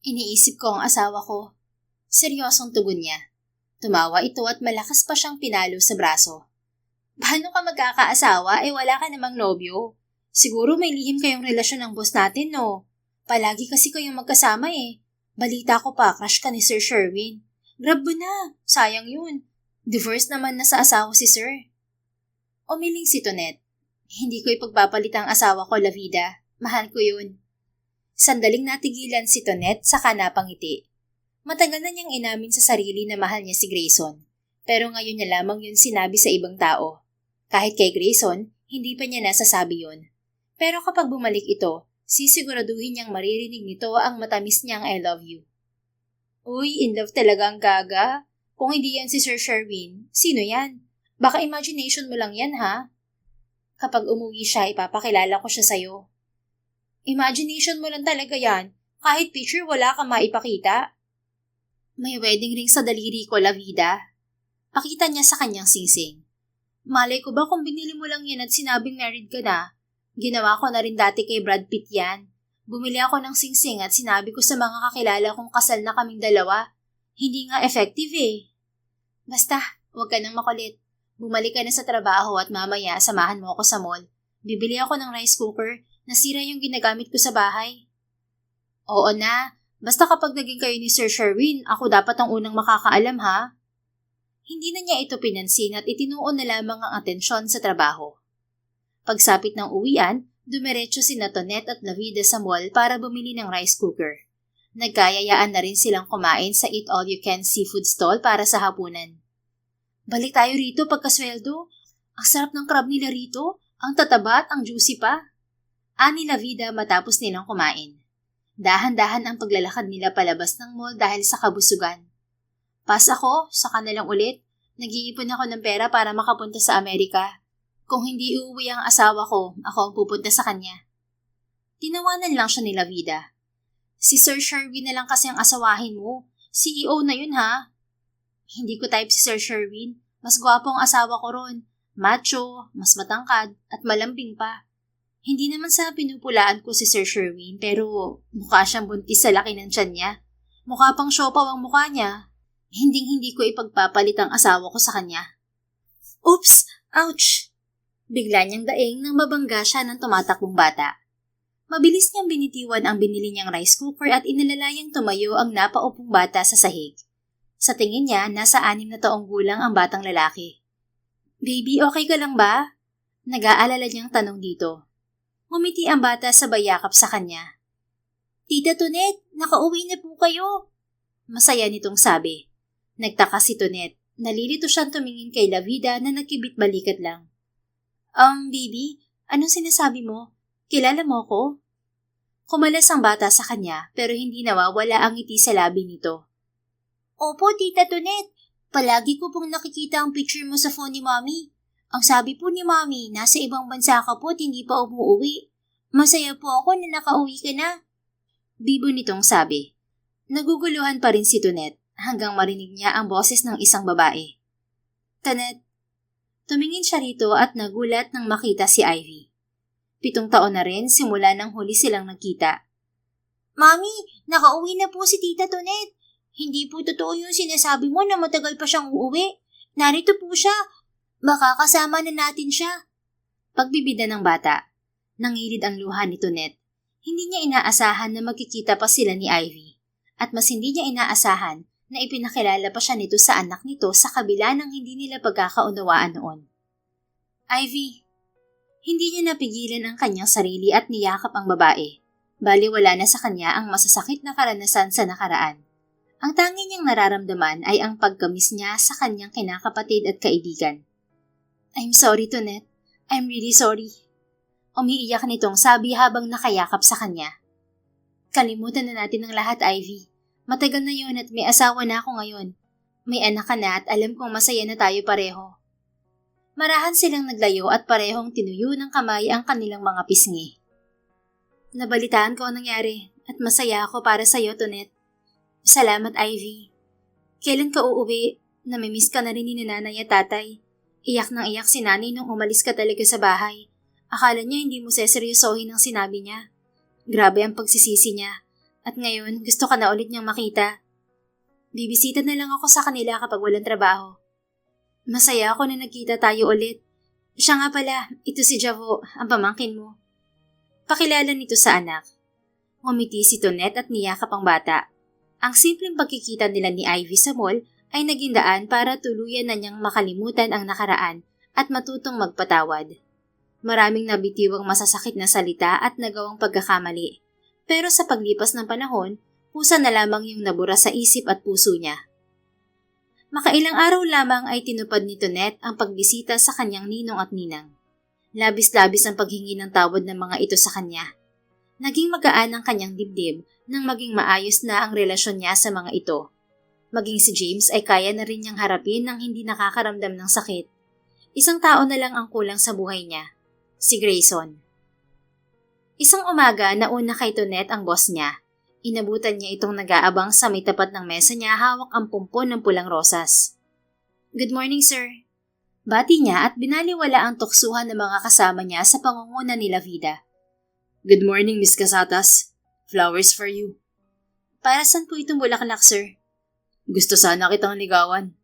Iniisip ko ang asawa ko. Seryosong tugon niya. Tumawa ito at malakas pa siyang pinalo sa braso. Paano ka magkakaasawa wala ka namang nobyo? Siguro may lihim kayong relasyon ng boss natin, no? Palagi kasi kayong magkasama Balita ko pa, crush ka ni Sir Sherwin. Grab mo na, sayang yun. Divorce naman na sa asawa si Sir. Umiling si Tonette. Hindi ko ipagpapalit ang asawa ko, Lavida. Mahal ko yun. Sandaling natigilan si Tonette saka napangiti. Matagal na niyang inamin sa sarili na mahal niya si Grayson. Pero ngayon niya lamang yun sinabi sa ibang tao. Kahit kay Grayson, hindi pa niya nasasabi yun. Pero kapag bumalik ito, sisiguraduhin niyang maririnig nito ang matamis niyang I love you. Uy, in love talaga ang gaga. Kung hindi yan si Sir Sherwin, sino yan? Baka imagination mo lang yan, ha? Kapag umuwi siya, ipapakilala ko siya sa'yo. Imagination mo lang talaga yan. Kahit picture wala kang maipakita. May wedding ring sa daliri ko, Lavida. Pakita niya sa kanyang singsing. Malay ko ba kung binili mo lang yan at sinabing married ka na? Ginawa ko na rin dati kay Brad Pitt yan. Bumili ako ng singsing at sinabi ko sa mga kakilala kong kasal na kaming dalawa. Hindi nga effective Basta, huwag ka nang makulit. Bumalik ka na sa trabaho at mamaya samahan mo ako sa mall. Bibili ako ng rice cooker. Nasira yung ginagamit ko sa bahay. Oo na. Basta kapag naging kayo ni Sir Sherwin, ako dapat ang unang makakaalam, ha? Hindi na niya ito pinansin at itinuon na lamang ang atensyon sa trabaho. Pagsapit ng uwian, dumiretso sina Tonette at Lavida sa mall para bumili ng rice cooker. Nagkayayaan na rin silang kumain sa eat-all-you-can seafood stall para sa hapunan. Balik tayo rito pagkasweldo. Ang sarap ng crab nila rito. Ang tataba at ang juicy pa. Ani Lavida matapos nilang kumain. Dahan-dahan ang paglalakad nila palabas ng mall dahil sa kabusugan. Pas ako, saka na lang ulit. Nag-iipon ako ng pera para makapunta sa Amerika. Kung hindi uuwi ang asawa ko, ako ang pupunta sa kanya. Tinawanan lang siya nila Vida. Si Sir Sherwin na lang kasi ang asawahin mo. CEO na yun ha. Hindi ko type si Sir Sherwin. Mas gwapo ang asawa ko ron. Macho, mas matangkad, at malambing pa. Hindi naman sa pinupulaan ko si Sir Sherwin pero mukha siyang buntis sa laki ng tiyan niya. Mukha pang siopaw ang mukha niya. Hinding-hindi ko ipagpapalit ang asawa ko sa kanya. Oops! Ouch! Bigla niyang daing nang mabangga siya ng tumatakbong bata. Mabilis niyang binitiwan ang binili niyang rice cooker at inalalayang tumayo ang napaupong bata sa sahig. Sa tingin niya, nasa 6 na taong gulang ang batang lalaki. Baby, okay ka lang ba? Nag-aalala niyang tanong dito. Ngumiti ang bata sa bayakap sa kanya. Tita Tonet, nakauwi na po kayo. Masaya nitong sabi. Nagtaka si Tonet. Nalilito siyang tumingin kay La Vida na nagkibit balikat lang. Baby, anong sinasabi mo? Kilala mo ko? Kumalas ang bata sa kanya pero hindi nawawala ang ngiti sa labi nito. Opo, Tita Tonet. Palagi ko pong nakikita ang picture mo sa phone ni Mommy. Ang sabi po ni Mommy, nasa ibang bansa ka po at hindi pa umuwi. Masaya po ako na nakauwi ka na. Bibo nitong sabi. Naguguluhan pa rin si Tonet hanggang marinig niya ang boses ng isang babae. Tonet. Tumingin siya rito at nagulat nang makita si Ivy. 7 taon na rin simula nang huli silang nagkita. Mommy, nakauwi na po si Tita Tonet. Hindi po totoo yung sinasabi mo na matagal pa siyang uuwi. Narito po siya. Baka kasama na natin siya. Pagbibida ng bata, nangilid ang luha ni Tonet. Hindi niya inaasahan na magkikita pa sila ni Ivy. At mas hindi niya inaasahan na ipinakilala pa siya nito sa anak nito sa kabila ng hindi nila pagkakaunawaan noon. Ivy, hindi niya napigilan ang kanyang sarili at niyakap ang babae. Baliwala na sa kanya ang masasakit na karanasan sa nakaraan. Ang tanging niyang nararamdaman ay ang pagkamis niya sa kanyang kinakapatid at kaibigan. I'm sorry, Tonet. I'm really sorry. Umiiyak nitong sabi habang nakayakap sa kanya. Kalimutan na natin ang lahat, Ivy. Matagal na yun at may asawa na ako ngayon. May anak ka na at alam kong masaya na tayo pareho. Marahan silang naglayo at parehong tinuyo ng kamay ang kanilang mga pisngi. Nabalitaan ko ang nangyari at masaya ako para sa iyo, Tonet. Salamat, Ivy. Kailan ka uuwi? Namimiss ka na rin ni nanay at tatay. Iyak nang iyak si nanay nung umalis ka talaga sa bahay. Akala niya hindi mo seseryosohin ang sinabi niya. Grabe ang pagsisisi niya. At ngayon, gusto ka na ulit niyang makita. Bibisita na lang ako sa kanila kapag walang trabaho. Masaya ako na nagkita tayo ulit. Siya nga pala, ito si Javo, ang pamangkin mo. Pakilala nito sa anak. Ngumiti si Tonet at niyakap ang bata. Ang simpleng pagkikita nila ni Ivy sa mall ay naging daan para tuluyan na niyang makalimutan ang nakaraan at matutong magpatawad. Maraming nabitiwang masasakit na salita at nagawang pagkakamali. Pero sa paglipas ng panahon, pusa na lamang yung nabura sa isip at puso niya. Makailang araw lamang ay tinupad ni Tonet ang pagbisita sa kanyang ninong at ninang. Labis-labis ang paghingi ng tawad ng mga ito sa kanya. Naging magaan ang kanyang dibdib nang maging maayos na ang relasyon niya sa mga ito. Maging si James ay kaya na rin niyang harapin nang hindi nakakaramdam ng sakit. Isang tao na lang ang kulang sa buhay niya, si Grayson. Isang umaga nauna kay Tonet ang boss niya. Inabutan niya itong nag-aabang sa may tapat ng mesa niya hawak ang pumpon ng pulang rosas. Good morning, sir. Bati niya at binaliwala ang tuksuhan ng mga kasama niya sa pangunguna ni La Vida. Good morning, Miss Casatas. Flowers for you. Para saan po itong bulaklak, sir? Gusto sana kitang ligawan.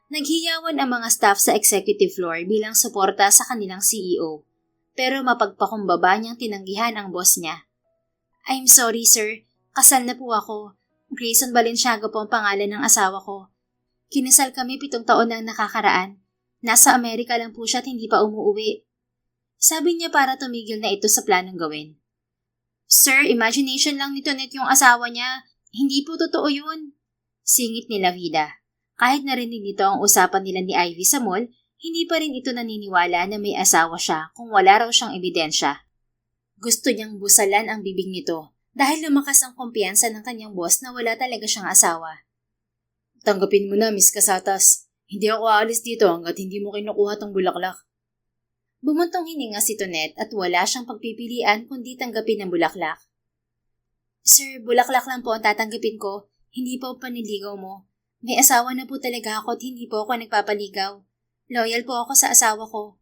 Naghiyawan ang mga staff sa executive floor bilang suporta sa kanilang CEO, pero mapagpakumbaba niyang tinanggihan ang boss niya. I'm sorry, sir. Kasal na po ako. Grayson Balenciaga po ang pangalan ng asawa ko. Kinasal kami 7 taon na ang nakakaraan. Nasa Amerika lang po siya at hindi pa umuwi. Sabi niya para tumigil na ito sa planong gawin. Sir, imagination lang ni Tonet yung asawa niya. Hindi po totoo yun. Singit ni La Vida. Kahit narinig nito ang usapan nila ni Ivy sa mall, hindi pa rin ito naniniwala na may asawa siya kung wala raw siyang ebidensya. Gusto niyang busalan ang bibig nito dahil lumakas ang kumpiyansa ng kanyang boss na wala talaga siyang asawa. Tanggapin mo na, Miss Casatas. Hindi ako aalis dito hanggat hindi mo kinukuha tong bulaklak. Bumuntong hininga si Tonet at wala siyang pagpipilian kundi tanggapin ang bulaklak. Sir, bulaklak lang po ang tatanggapin ko. Hindi po paniligaw mo. May asawa na po talaga ako at hindi po ako nagpapaligaw. Loyal po ako sa asawa ko.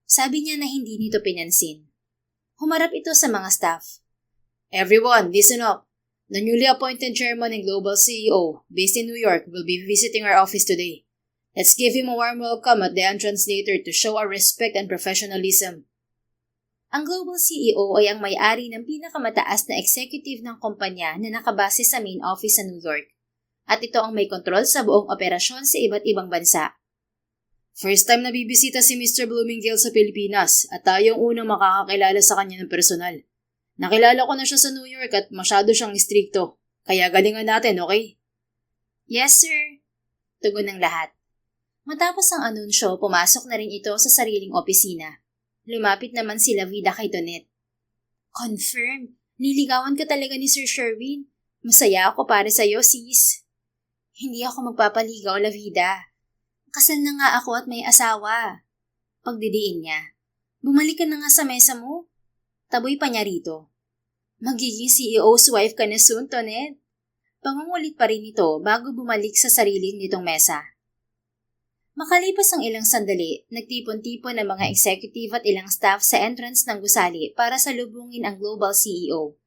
Sabi niya na hindi nito pinansin. Humarap ito sa mga staff. Everyone, listen up. The newly appointed chairman and global CEO, based in New York, will be visiting our office today. Let's give him a warm welcome at the entrance later to show our respect and professionalism. Ang global CEO ay ang may-ari ng pinakamataas na executive ng kumpanya na nakabase sa main office sa New York. At ito ang may kontrol sa buong operasyon sa iba't ibang bansa. First time na bibisita si Mr. Bloomingdale sa Pilipinas at tayo ang unang makakakilala sa kanya ng personal. Nakilala ko na siya sa New York at masyado siyang istrikto. Kaya galingan natin, okay? Yes, sir. Tugon ng lahat. Matapos ang anunsyo, pumasok na rin ito sa sariling opisina. Lumapit naman si Lavida kay Tonet. Confirm. Niligawan ka talaga ni Sir Sherwin. Masaya ako para sa'yo, sis. Hindi ako magpapaligaw, Lavida. Kasal na nga ako at may asawa. Pagdidiin niya. Bumalik ka na nga sa mesa mo. Taboy pa niya rito. Magiging CEO's wife ka na soon, Tonet. Pangungulit pa rin ito bago bumalik sa sarili nitong mesa. Makalipas ang ilang sandali, nagtipon-tipon ang mga executive at ilang staff sa entrance ng gusali para salubungin ang global CEO.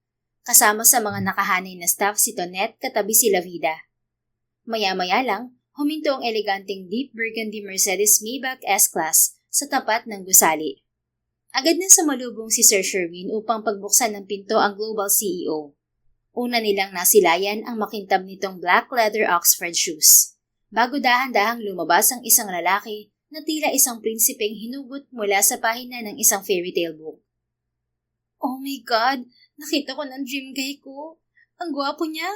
Kasama sa mga nakahanay na staff si Tonet katabi si Lavida. Maya-maya lang, huminto ang eleganteng deep burgundy Mercedes Maybach S-Class sa tapat ng gusali. Agad na sumalubong si Sir Sherwin upang pagbuksan ng pinto ang global CEO. Una nilang nasilayan ang makintab nitong black leather Oxford shoes. Bago dahan-dahang lumabas ang isang lalaki na tila isang prinsipeng hinugot mula sa pahina ng isang fairy tale book. Oh my God! Nakita ko ng dream guy ko. Ang gwapo niya!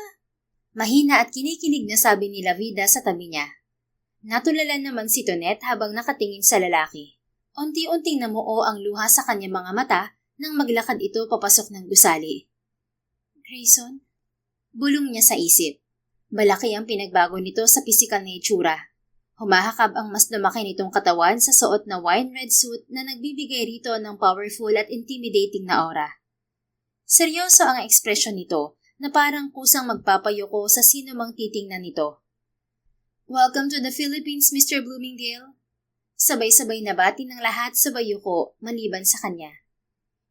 Mahina at kinikilig na sabi ni Lavida sa tabi niya. Natulalan naman si Tonet habang nakatingin sa lalaki. Unti-unting namuo ang luha sa kanyang mga mata nang maglakad ito papasok ng gusali. Grayson? Bulong niya sa isip. Malaki ang pinagbago nito sa pisikal na itsura. Humahakab ang mas lumaki nitong katawan sa suot na wine red suit na nagbibigay rito ng powerful at intimidating na aura. Seryoso ang ekspresyon nito na parang kusang magpapayoko sa sino mang titingnan nito. Welcome to the Philippines, Mr. Bloomingdale. Sabay-sabay na bati ng lahat sa bayuko maliban sa kanya.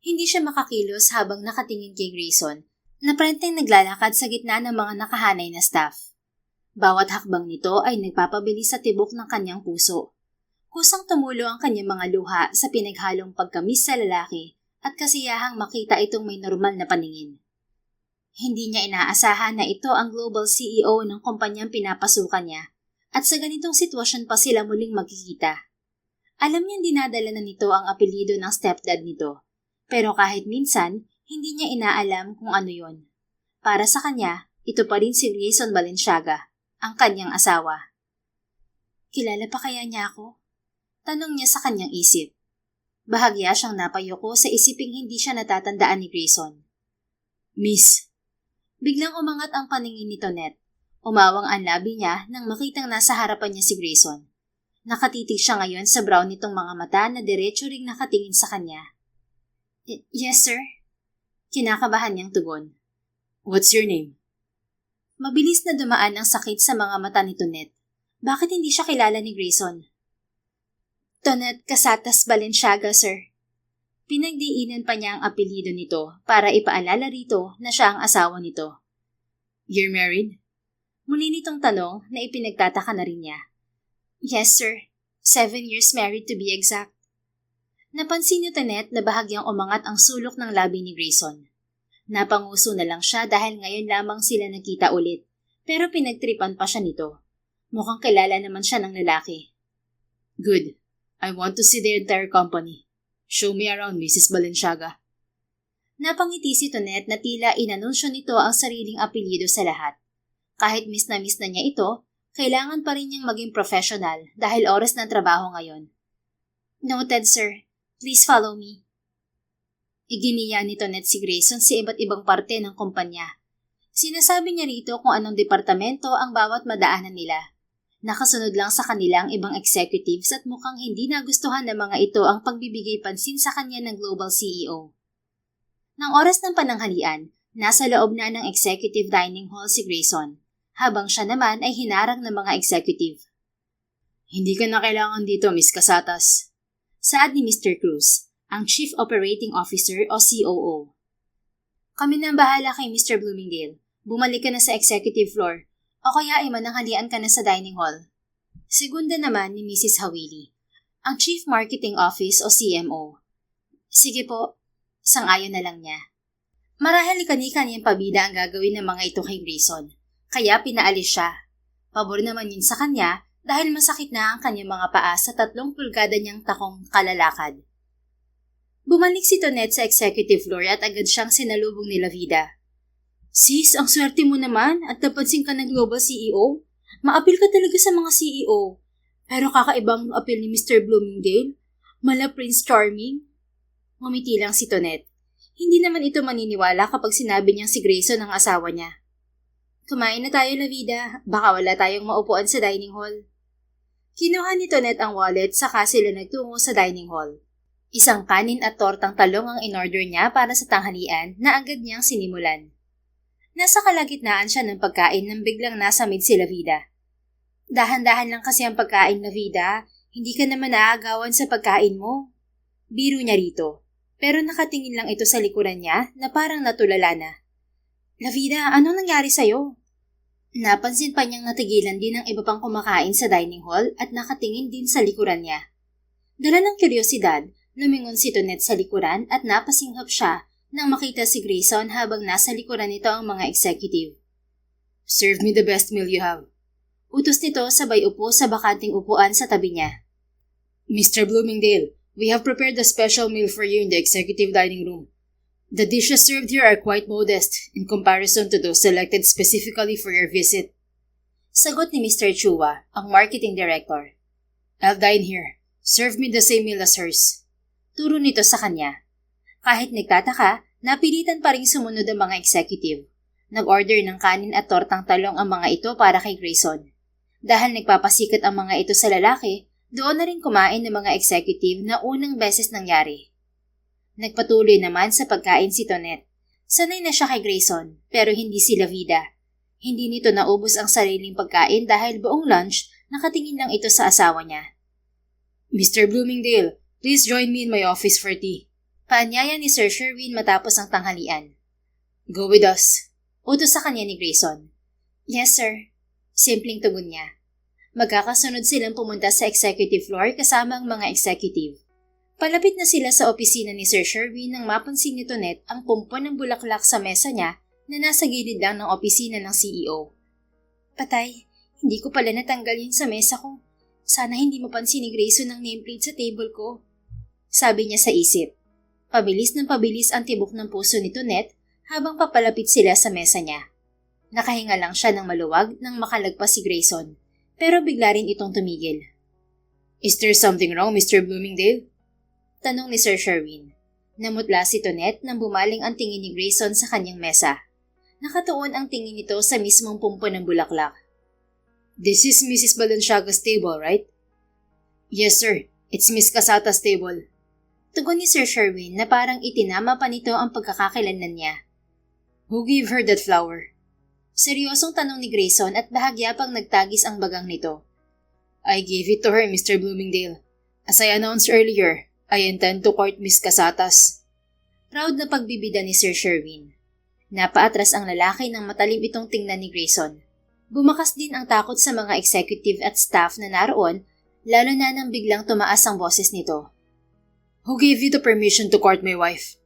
Hindi siya makakilos habang nakatingin kay Grayson na parenteng naglalakad sa gitna ng mga nakahanay na staff. Bawat hakbang nito ay nagpapabilis sa tibok ng kanyang puso. Kusang tumulo ang kanyang mga luha sa pinaghalong pagkamis sa lalaki at kasiyahang makita itong may normal na paningin. Hindi niya inaasahan na ito ang global CEO ng kumpanyang pinapasukan niya at sa ganitong sitwasyon pa sila muling magkikita. Alam niyang dinadala na nito ang apelyido ng stepdad nito, pero kahit minsan, hindi niya inaalam kung ano yon. Para sa kanya, ito pa rin si Grayson Balenciaga, ang kanyang asawa. Kilala pa kaya niya ako? Tanong niya sa kanyang isip. Bahagya siyang napayoko sa isiping hindi siya natatandaan ni Grayson. Miss. Biglang umangat ang paningin ni Tonet. Umawang ang labi niya nang makitang nasa harapan niya si Grayson. Nakatitig siya ngayon sa brown nitong mga mata na diretso ring nakatingin sa kanya. Yes, sir. Kinakabahan niyang tugon. What's your name? Mabilis na dumaan ang sakit sa mga mata ni Tonet. Bakit hindi siya kilala ni Grayson? Tonet Casatas Balenciaga, sir. Pinagdiinan pa niya ang apelyido nito para ipaalala rito na siya ang asawa nito. You're married? Muli nitong tanong na ipinagtataka na rin niya. Yes, sir. 7 years married to be exact. Napansin ni Tonet na bahagyang umangat ang sulok ng labi ni Grayson. Napanguso na lang siya dahil ngayon lamang sila nakita ulit, pero pinagtripan pa siya nito. Mukhang kilala naman siya ng lalaki. Good. I want to see the entire company. Show me around, Mrs. Balenciaga. Napangiti si Tonet na tila inanunsyo nito ang sariling apelyido sa lahat. Kahit miss na niya ito, kailangan pa rin niyang maging professional dahil oras ng trabaho ngayon. Noted, sir. Please follow me. Iginiya ni Tonette si Grayson sa iba't ibang parte ng kumpanya. Sinasabi niya rito kung anong departamento ang bawat madaanan nila. Nakasunod lang sa kanila ang ibang executives at mukhang hindi nagustuhan ng mga ito ang pagbibigay pansin sa kanya ng Global CEO. Nang oras ng pananghalian, nasa loob na ng executive dining hall si Grayson, habang siya naman ay hinarang ng mga executive. Hindi ka na kailangan dito, Miss Casatas. Saad ni Mr. Cruz, ang Chief Operating Officer o COO. Kami na ang bahala kay Mr. Bloomingdale. Bumalik ka na sa executive floor o kaya ay mananghalian ka na sa dining hall. Segunda naman ni Mrs. Hawili, ang Chief Marketing Office o CMO. Sige po, sang-ayon na lang niya. Marahil kani-kaniyang pabida ang gagawin ng mga ito kay Grayson, kaya pinaalis siya. Pabor naman yun sa kanya dahil masakit na ang kanyang mga paa sa 3 pulgada niyang takong kalalakad. Bumalik si Tonette sa executive floor at agad siyang sinalubong ni Lavida. Sis, ang swerte mo naman at napansin ka ng Global CEO. Maapil ka talaga sa mga CEO. Pero kakaibang apil ni Mr. Bloomingdale. Mala Prince Charming. Ngumiti lang si Tonette. Hindi naman ito maniniwala kapag sinabi niyang si Grayson ang asawa niya. Kumain na tayo, Lavida. Baka wala tayong maupuan sa dining hall. Kinuha ni Tonette ang wallet saka sila nagtungo sa dining hall. Isang kanin at tortang talong ang in-order niya para sa tanghalian na agad niyang sinimulan. Nasa kalagitnaan siya ng pagkain nang biglang nasa mid si Lavida. Dahan-dahan lang kasi ang pagkain, Lavida. Hindi ka naman naaagawan sa pagkain mo. Biro niya rito. Pero nakatingin lang ito sa likuran niya na parang natulala na. Lavida, anong nangyari sa'yo? Napansin pa niyang natigilan din ang iba pang kumakain sa dining hall at nakatingin din sa likuran niya. Dala ng kuryosidad, lumingon si Tonette sa likuran at napasinghap siya nang makita si Grayson habang nasa likuran nito ang mga executive. Serve me the best meal you have. Utos nito sabay upo sa bakanting upuan sa tabi niya. Mr. Bloomingdale, we have prepared a special meal for you in the executive dining room. The dishes served here are quite modest in comparison to those selected specifically for your visit. Sagot ni Mr. Chua, ang marketing director. I'll dine here. Serve me the same meal as hers. Turo nito sa kanya. Kahit nagtataka, napilitan pa rin sumunod ang mga executive. Nag-order ng kanin at tortang talong ang mga ito para kay Grayson. Dahil nagpapasikat ang mga ito sa lalaki, doon na rin kumain ng mga executive na unang beses nangyari. Nagpatuloy naman sa pagkain si Tonette. Sanay na siya kay Grayson, pero hindi si Lavida. Hindi nito naubos ang sariling pagkain dahil buong lunch nakatingin lang ito sa asawa niya. Mr. Bloomingdale, please join me in my office for tea. Paanyaya ni Sir Sherwin matapos ang tanghalian. Go with us. Utos sa kanya ni Grayson. Yes, sir. Simpleng tugon niya. Magkakasunod silang pumunta sa executive floor kasama ang mga executive. Palapit na sila sa opisina ni Sir Sherwin nang mapansin ni Tonette ang pumpon ng bulaklak sa mesa niya na nasa gilid lang ng opisina ng CEO. Patay, hindi ko pala natanggal yun sa mesa ko. Sana hindi mapansin ni Grayson ang nameplate sa table ko. Sabi niya sa isip. Pabilis ng pabilis ang tibok ng puso ni Tonette habang papalapit sila sa mesa niya. Nakahinga lang siya ng maluwag nang makalagpas si Grayson, pero bigla rin itong tumigil. Is there something wrong, Mr. Bloomingdale? Tanong ni Sir Sherwin. Namutla si Tonette nang bumaling ang tingin ni Grayson sa kanyang mesa. Nakatuon ang tingin nito sa mismong pumpon ng bulaklak. This is Mrs. Balenciaga's table, right? Yes, sir. It's Miss Casata's table. Tugon ni Sir Sherwin na parang itinama pa nito ang pagkakakilanlan niya. Who gave her that flower? Seryosong tanong ni Grayson at bahagya pang nagtagis ang bagang nito. I gave it to her, Mr. Bloomingdale. As I announced earlier, I intend to court Miss Casatas. Proud na pagbibida ni Sir Sherwin. Napaatras ang lalaki nang matalim itong tingnan ni Grayson. Bumakas din ang takot sa mga executive at staff na naroon, lalo na nang biglang tumaas ang boses nito. Who gave you the permission to court my wife?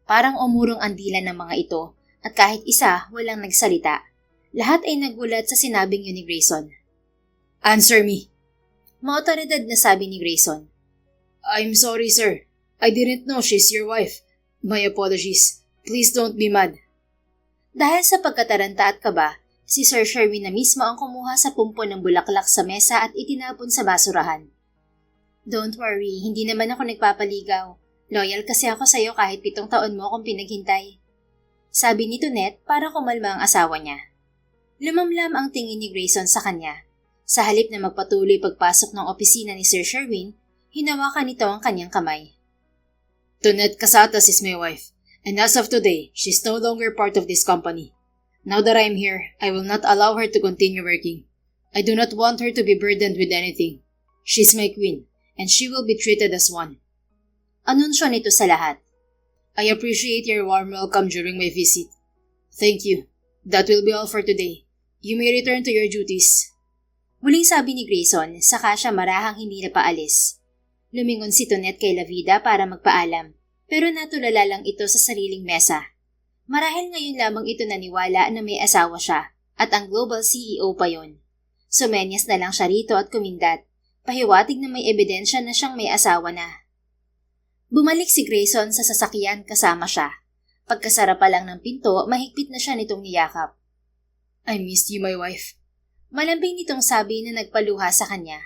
Parang umurong ang dila ng mga ito at kahit isa walang nagsalita. Lahat ay nagulat sa sinabing yun ni Grayson. Answer me. Maotoridad na sabi ni Grayson. I'm sorry, sir. I didn't know she's your wife. My apologies. Please don't be mad. Dahil sa pagkataranta at kaba, si Sir Sherwin na mismo ang kumuha sa pumpon ng bulaklak sa mesa at itinapon sa basurahan. Don't worry, hindi naman ako nagpapaligaw. Loyal kasi ako sa'yo kahit 7 taon mo akong pinaghintay. Sabi ni Tonette para kumalma ang asawa niya. Lumamlam ang tingin ni Grayson sa kanya. Sa halip na magpatuloy pagpasok ng opisina ni Sir Sherwin, hinawakan nito ang kanyang kamay. Tonette Casatas is my wife, and as of today, she's no longer part of this company. Now that I'm here, I will not allow her to continue working. I do not want her to be burdened with anything. She's my queen, and she will be treated as one. Anunsyo nito sa lahat. I appreciate your warm welcome during my visit. Thank you. That will be all for today. You may return to your duties. Muling sabi ni Grayson, saka siya marahang hindi na paalis. Lumingon si Tonette kay Lavida para magpaalam, pero natulala lang ito sa sariling mesa. Marahil ngayon lamang ito naniwala na may asawa siya, at ang global CEO pa yon. Sumenyas na lang siya rito at kumindat, pahiwatig na may ebidensya na siyang may asawa na. Bumalik si Grayson sa sasakyan kasama siya. Pagkasara pa lang ng pinto, mahigpit na siya nitong niyakap. I missed you, my wife. Malambing nitong sabi na nagpaluha sa kanya.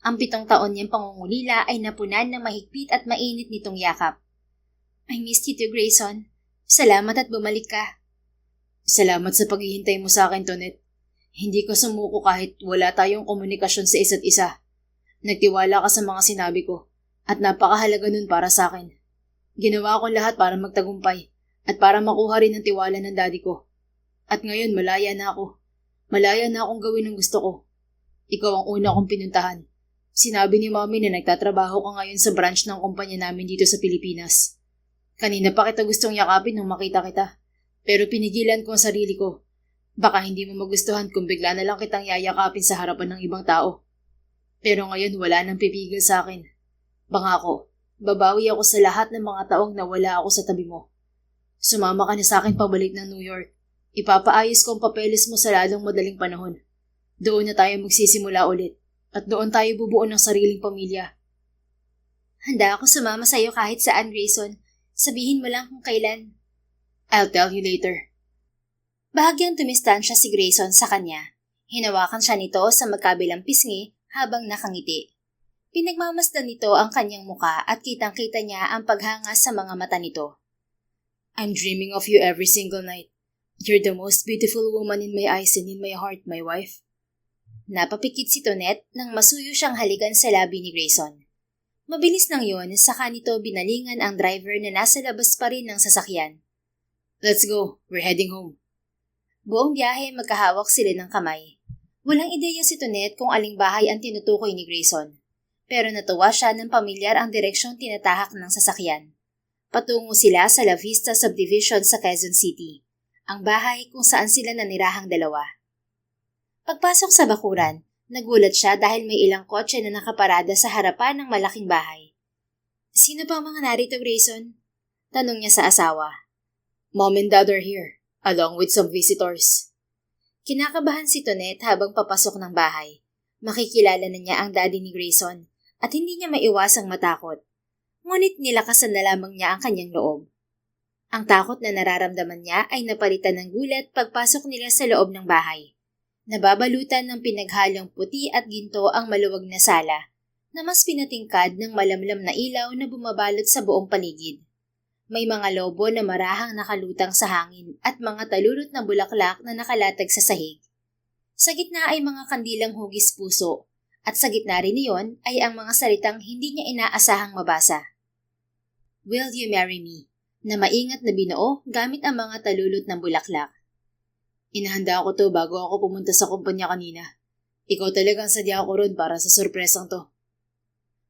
Ang 7 taon niyang pangungulila ay napunan ng mahigpit at mainit nitong yakap. I missed you too, Grayson. Salamat at bumalik ka. Salamat sa paghihintay mo sa akin, Tonette. Hindi ka sumuko kahit wala tayong komunikasyon sa isa't isa. Nagtiwala ka sa mga sinabi ko at napakahalaga nun para sa akin. Ginawa ko lahat para magtagumpay at para makuha rin ang tiwala ng daddy ko. At ngayon malaya na ako. Malaya na akong gawin ang gusto ko. Ikaw ang una kong pinuntahan. Sinabi ni Mommy na nagtatrabaho ka ngayon sa branch ng kumpanya namin dito sa Pilipinas. Kanina pa kita gustong yakapin nung makita kita. Pero pinigilan ko ang sarili ko. Baka hindi mo magustuhan kung bigla na lang kitang yayakapin sa harapan ng ibang tao. Pero ngayon wala nang pipigil sa akin. Bangako, babawi ako sa lahat ng mga taong nawala ako sa tabi mo. Sumama ka na sa akin pabalik ng New York. Ipapaayos ko ang papeles mo sa lalong madaling panahon. Doon na tayo magsisimula ulit. At doon tayo bubuo ng sariling pamilya. Handa ako sumama sa'yo kahit saan, Grayson. Sabihin mo lang kung kailan. I'll tell you later. Bahagyang tumistansya si Grayson sa kanya. Hinawakan siya nito sa magkabilang pisngi habang nakangiti. Pinagmamasdan nito ang kanyang muka at kitang-kita niya ang paghanga sa mga mata nito. I'm dreaming of you every single night. You're the most beautiful woman in my eyes and in my heart, my wife. Napapikit si Tonette nang masuyo siyang halikan sa labi ni Grayson. Mabilis lang yon, saka nito binalingan ang driver na nasa labas pa rin ng sasakyan. Let's go, we're heading home. Buong biyahe magkahawak sila ng kamay. Walang ideya si Tonette kung aling bahay ang tinutukoy ni Grayson. Pero natuwa siya ng pamilyar ang direksyong tinatahak ng sasakyan. Patungo sila sa La Vista Subdivision sa Quezon City, ang bahay kung saan sila nanirahang dalawa. Pagpasok sa bakuran, nagulat siya dahil may ilang kotse na nakaparada sa harapan ng malaking bahay. Sino ba ang mga narito, Grayson? Tanong niya sa asawa. Mom and Dad are here, along with some visitors. Kinakabahan si Tonette habang papasok ng bahay. Makikilala na niya ang daddy ni Grayson at hindi niya maiwasang matakot. Ngunit nilakasan na lamang niya ang kanyang loob. Ang takot na nararamdaman niya ay napalitan ng gulat pagpasok nila sa loob ng bahay. Nababalutan ng pinaghalong puti at ginto ang maluwag na sala na mas pinatingkad ng malamlam na ilaw na bumabalot sa buong paligid. May mga lobo na marahang nakalutang sa hangin at mga talulot na bulaklak na nakalatag sa sahig. Sa gitna ay mga kandilang hugis puso at sa gitna rin niyon ay ang mga salitang hindi niya inaasahang mabasa. Will you marry me? Na maingat na binuo gamit ang mga talulot ng bulaklak. Inahanda ko to bago ako pumunta sa kumpanya kanina. Ikaw talagang sadya ko ron para sa sorpresang to.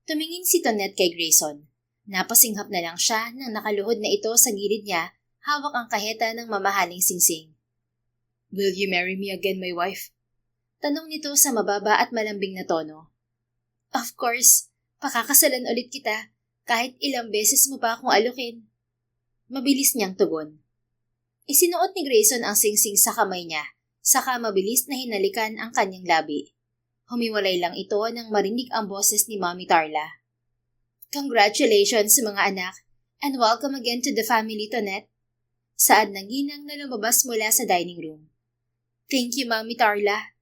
Tumingin si Tonette kay Grayson. Napasinghap na lang siya nang nakaluhod na ito sa gilid niya, hawak ang kaheta ng mamahaling singsing. Will you marry me again, my wife? Tanong nito sa mababa at malambing na tono. Of course, pakakasalan ulit kita, kahit ilang beses mo pa akong alukin. Mabilis niyang tugon. Isinuot ni Grayson ang singsing sa kamay niya, saka mabilis na hinalikan ang kanyang labi. Humiwalay lang ito nang marinig ang boses ni Mommy Tarla. Congratulations mga anak, and welcome again to the family, Tonette. Saad ng ginang na lumabas mula sa dining room. Thank you, Mommy Tarla.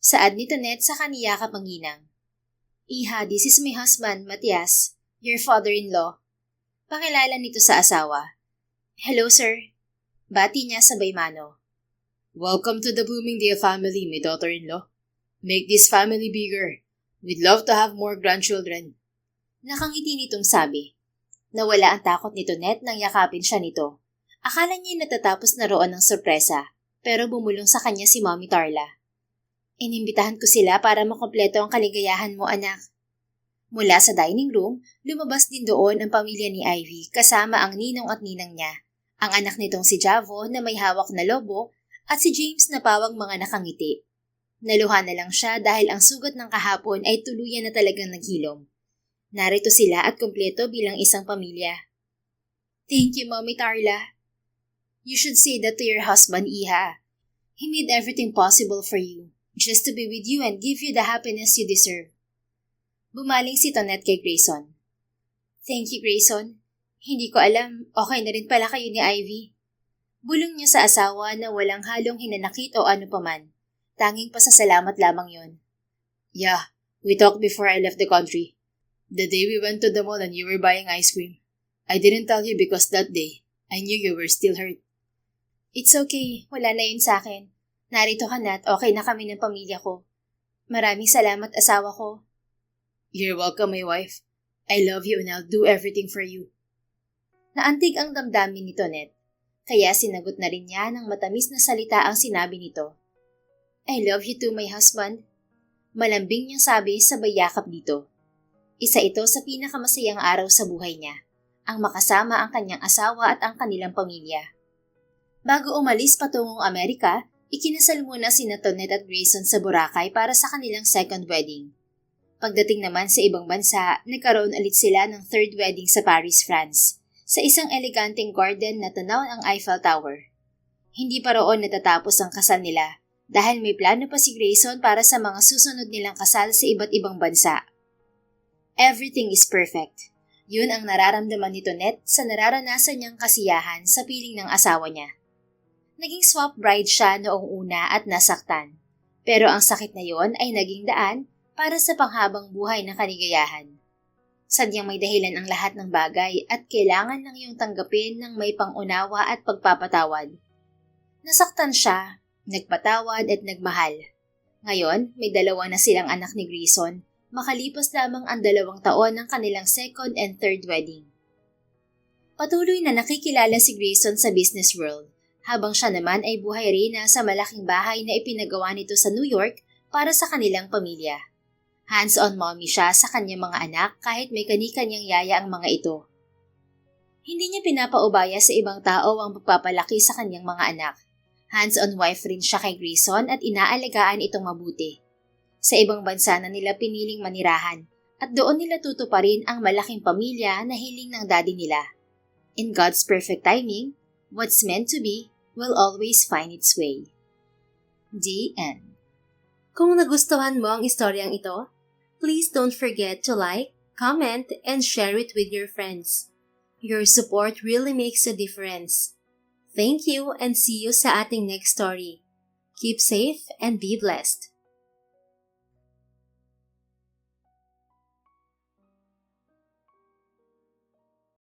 Saad ni Tonette sa kaniyakap ang ginang. Iha, this is my husband, Matias, your father-in-law. Pakilala nito sa asawa. Hello sir. Bati niya sabay mano. Welcome to the Bloomingdale family, my daughter-in-law. Make this family bigger. We'd love to have more grandchildren. Nakangiti nitong sabi. Nawala ang takot ni Tonette nang yakapin siya nito. Akala niya natatapos na roon ang sorpresa, pero bumulong sa kanya si Mommy Tarla. Inimbitahan ko sila para makompleto ang kaligayahan mo, anak. Mula sa dining room, lumabas din doon ang pamilya ni Ivy kasama ang ninong at ninang niya, ang anak nitong si Javo na may hawak na lobo at si James na pawang mga nakangiti. Naluha na lang siya dahil ang sugat ng kahapon ay tuluyan na talagang naghilom. Narito sila at kumpleto bilang isang pamilya. Thank you, Mommy Tarla. You should say that to your husband, Iha. He made everything possible for you, just to be with you and give you the happiness you deserve. Bumaling si Tonette kay Grayson. Thank you, Grayson. Hindi ko alam, okay na rin pala kayo ni Ivy. Bulong niya sa asawa na walang halong hinanakit o ano paman. Tanging pasasalamat lamang yon. Yeah, we talked before I left the country. The day we went to the mall and you were buying ice cream. I didn't tell you because that day, I knew you were still hurt. It's okay, wala na yun sa akin. Narito ka na at okay na kami ng pamilya ko. Maraming salamat asawa ko. You're welcome, my wife. I love you and I'll do everything for you. Naantig ang damdamin ni Tonette. Kaya sinagot na rin niya ng matamis na salita ang sinabi nito. I love you too, my husband. Malambing niyang sabi sabay yakap dito. Isa ito sa pinakamasayang araw sa buhay niya, ang makasama ang kanyang asawa at ang kanilang pamilya. Bago umalis patungong Amerika, ikinasal muna sina Tonette at Grayson sa Boracay para sa kanilang second wedding. Pagdating naman sa ibang bansa, nagkaroon ulit sila ng third wedding sa Paris, France, sa isang eleganteng garden na tanaw ang Eiffel Tower. Hindi pa roon natatapos ang kasal nila dahil may plano pa si Grayson para sa mga susunod nilang kasal sa iba't ibang bansa. Everything is perfect. Yun ang nararamdaman ni Tonette sa nararanasan niyang kasiyahan sa piling ng asawa niya. Naging swap bride siya noong una at nasaktan. Pero ang sakit na yon ay naging daan para sa panghabang buhay na kaligayahan. Sadyang may dahilan ang lahat ng bagay at kailangan lang yung tanggapin ng may pangunawa at pagpapatawad. Nasaktan siya, nagpatawad at nagmahal. Ngayon, may dalawa na silang anak ni Grayson, makalipas lamang ang 2 taon ng kanilang second and third wedding. Patuloy na nakikilala si Grayson sa business world, habang siya naman ay buhay rin sa malaking bahay na ipinagawa nito sa New York para sa kanilang pamilya. Hands-on mommy siya sa kanyang mga anak kahit may kani-kanyang yaya ang mga ito. Hindi niya pinapaubaya sa ibang tao ang pagpapalaki sa kanyang mga anak. Hands-on wife rin siya kay Grayson at inaalagaan itong mabuti. Sa ibang bansa na nila piniling manirahan at doon nila tutuparin ang malaking pamilya na hiling ng daddy nila. In God's perfect timing, what's meant to be will always find its way. The end. Kung nagustuhan mo ang istoryang ito, please don't forget to like, comment, and share it with your friends. Your support really makes a difference. Thank you and see you sa ating next story. Keep safe and be blessed.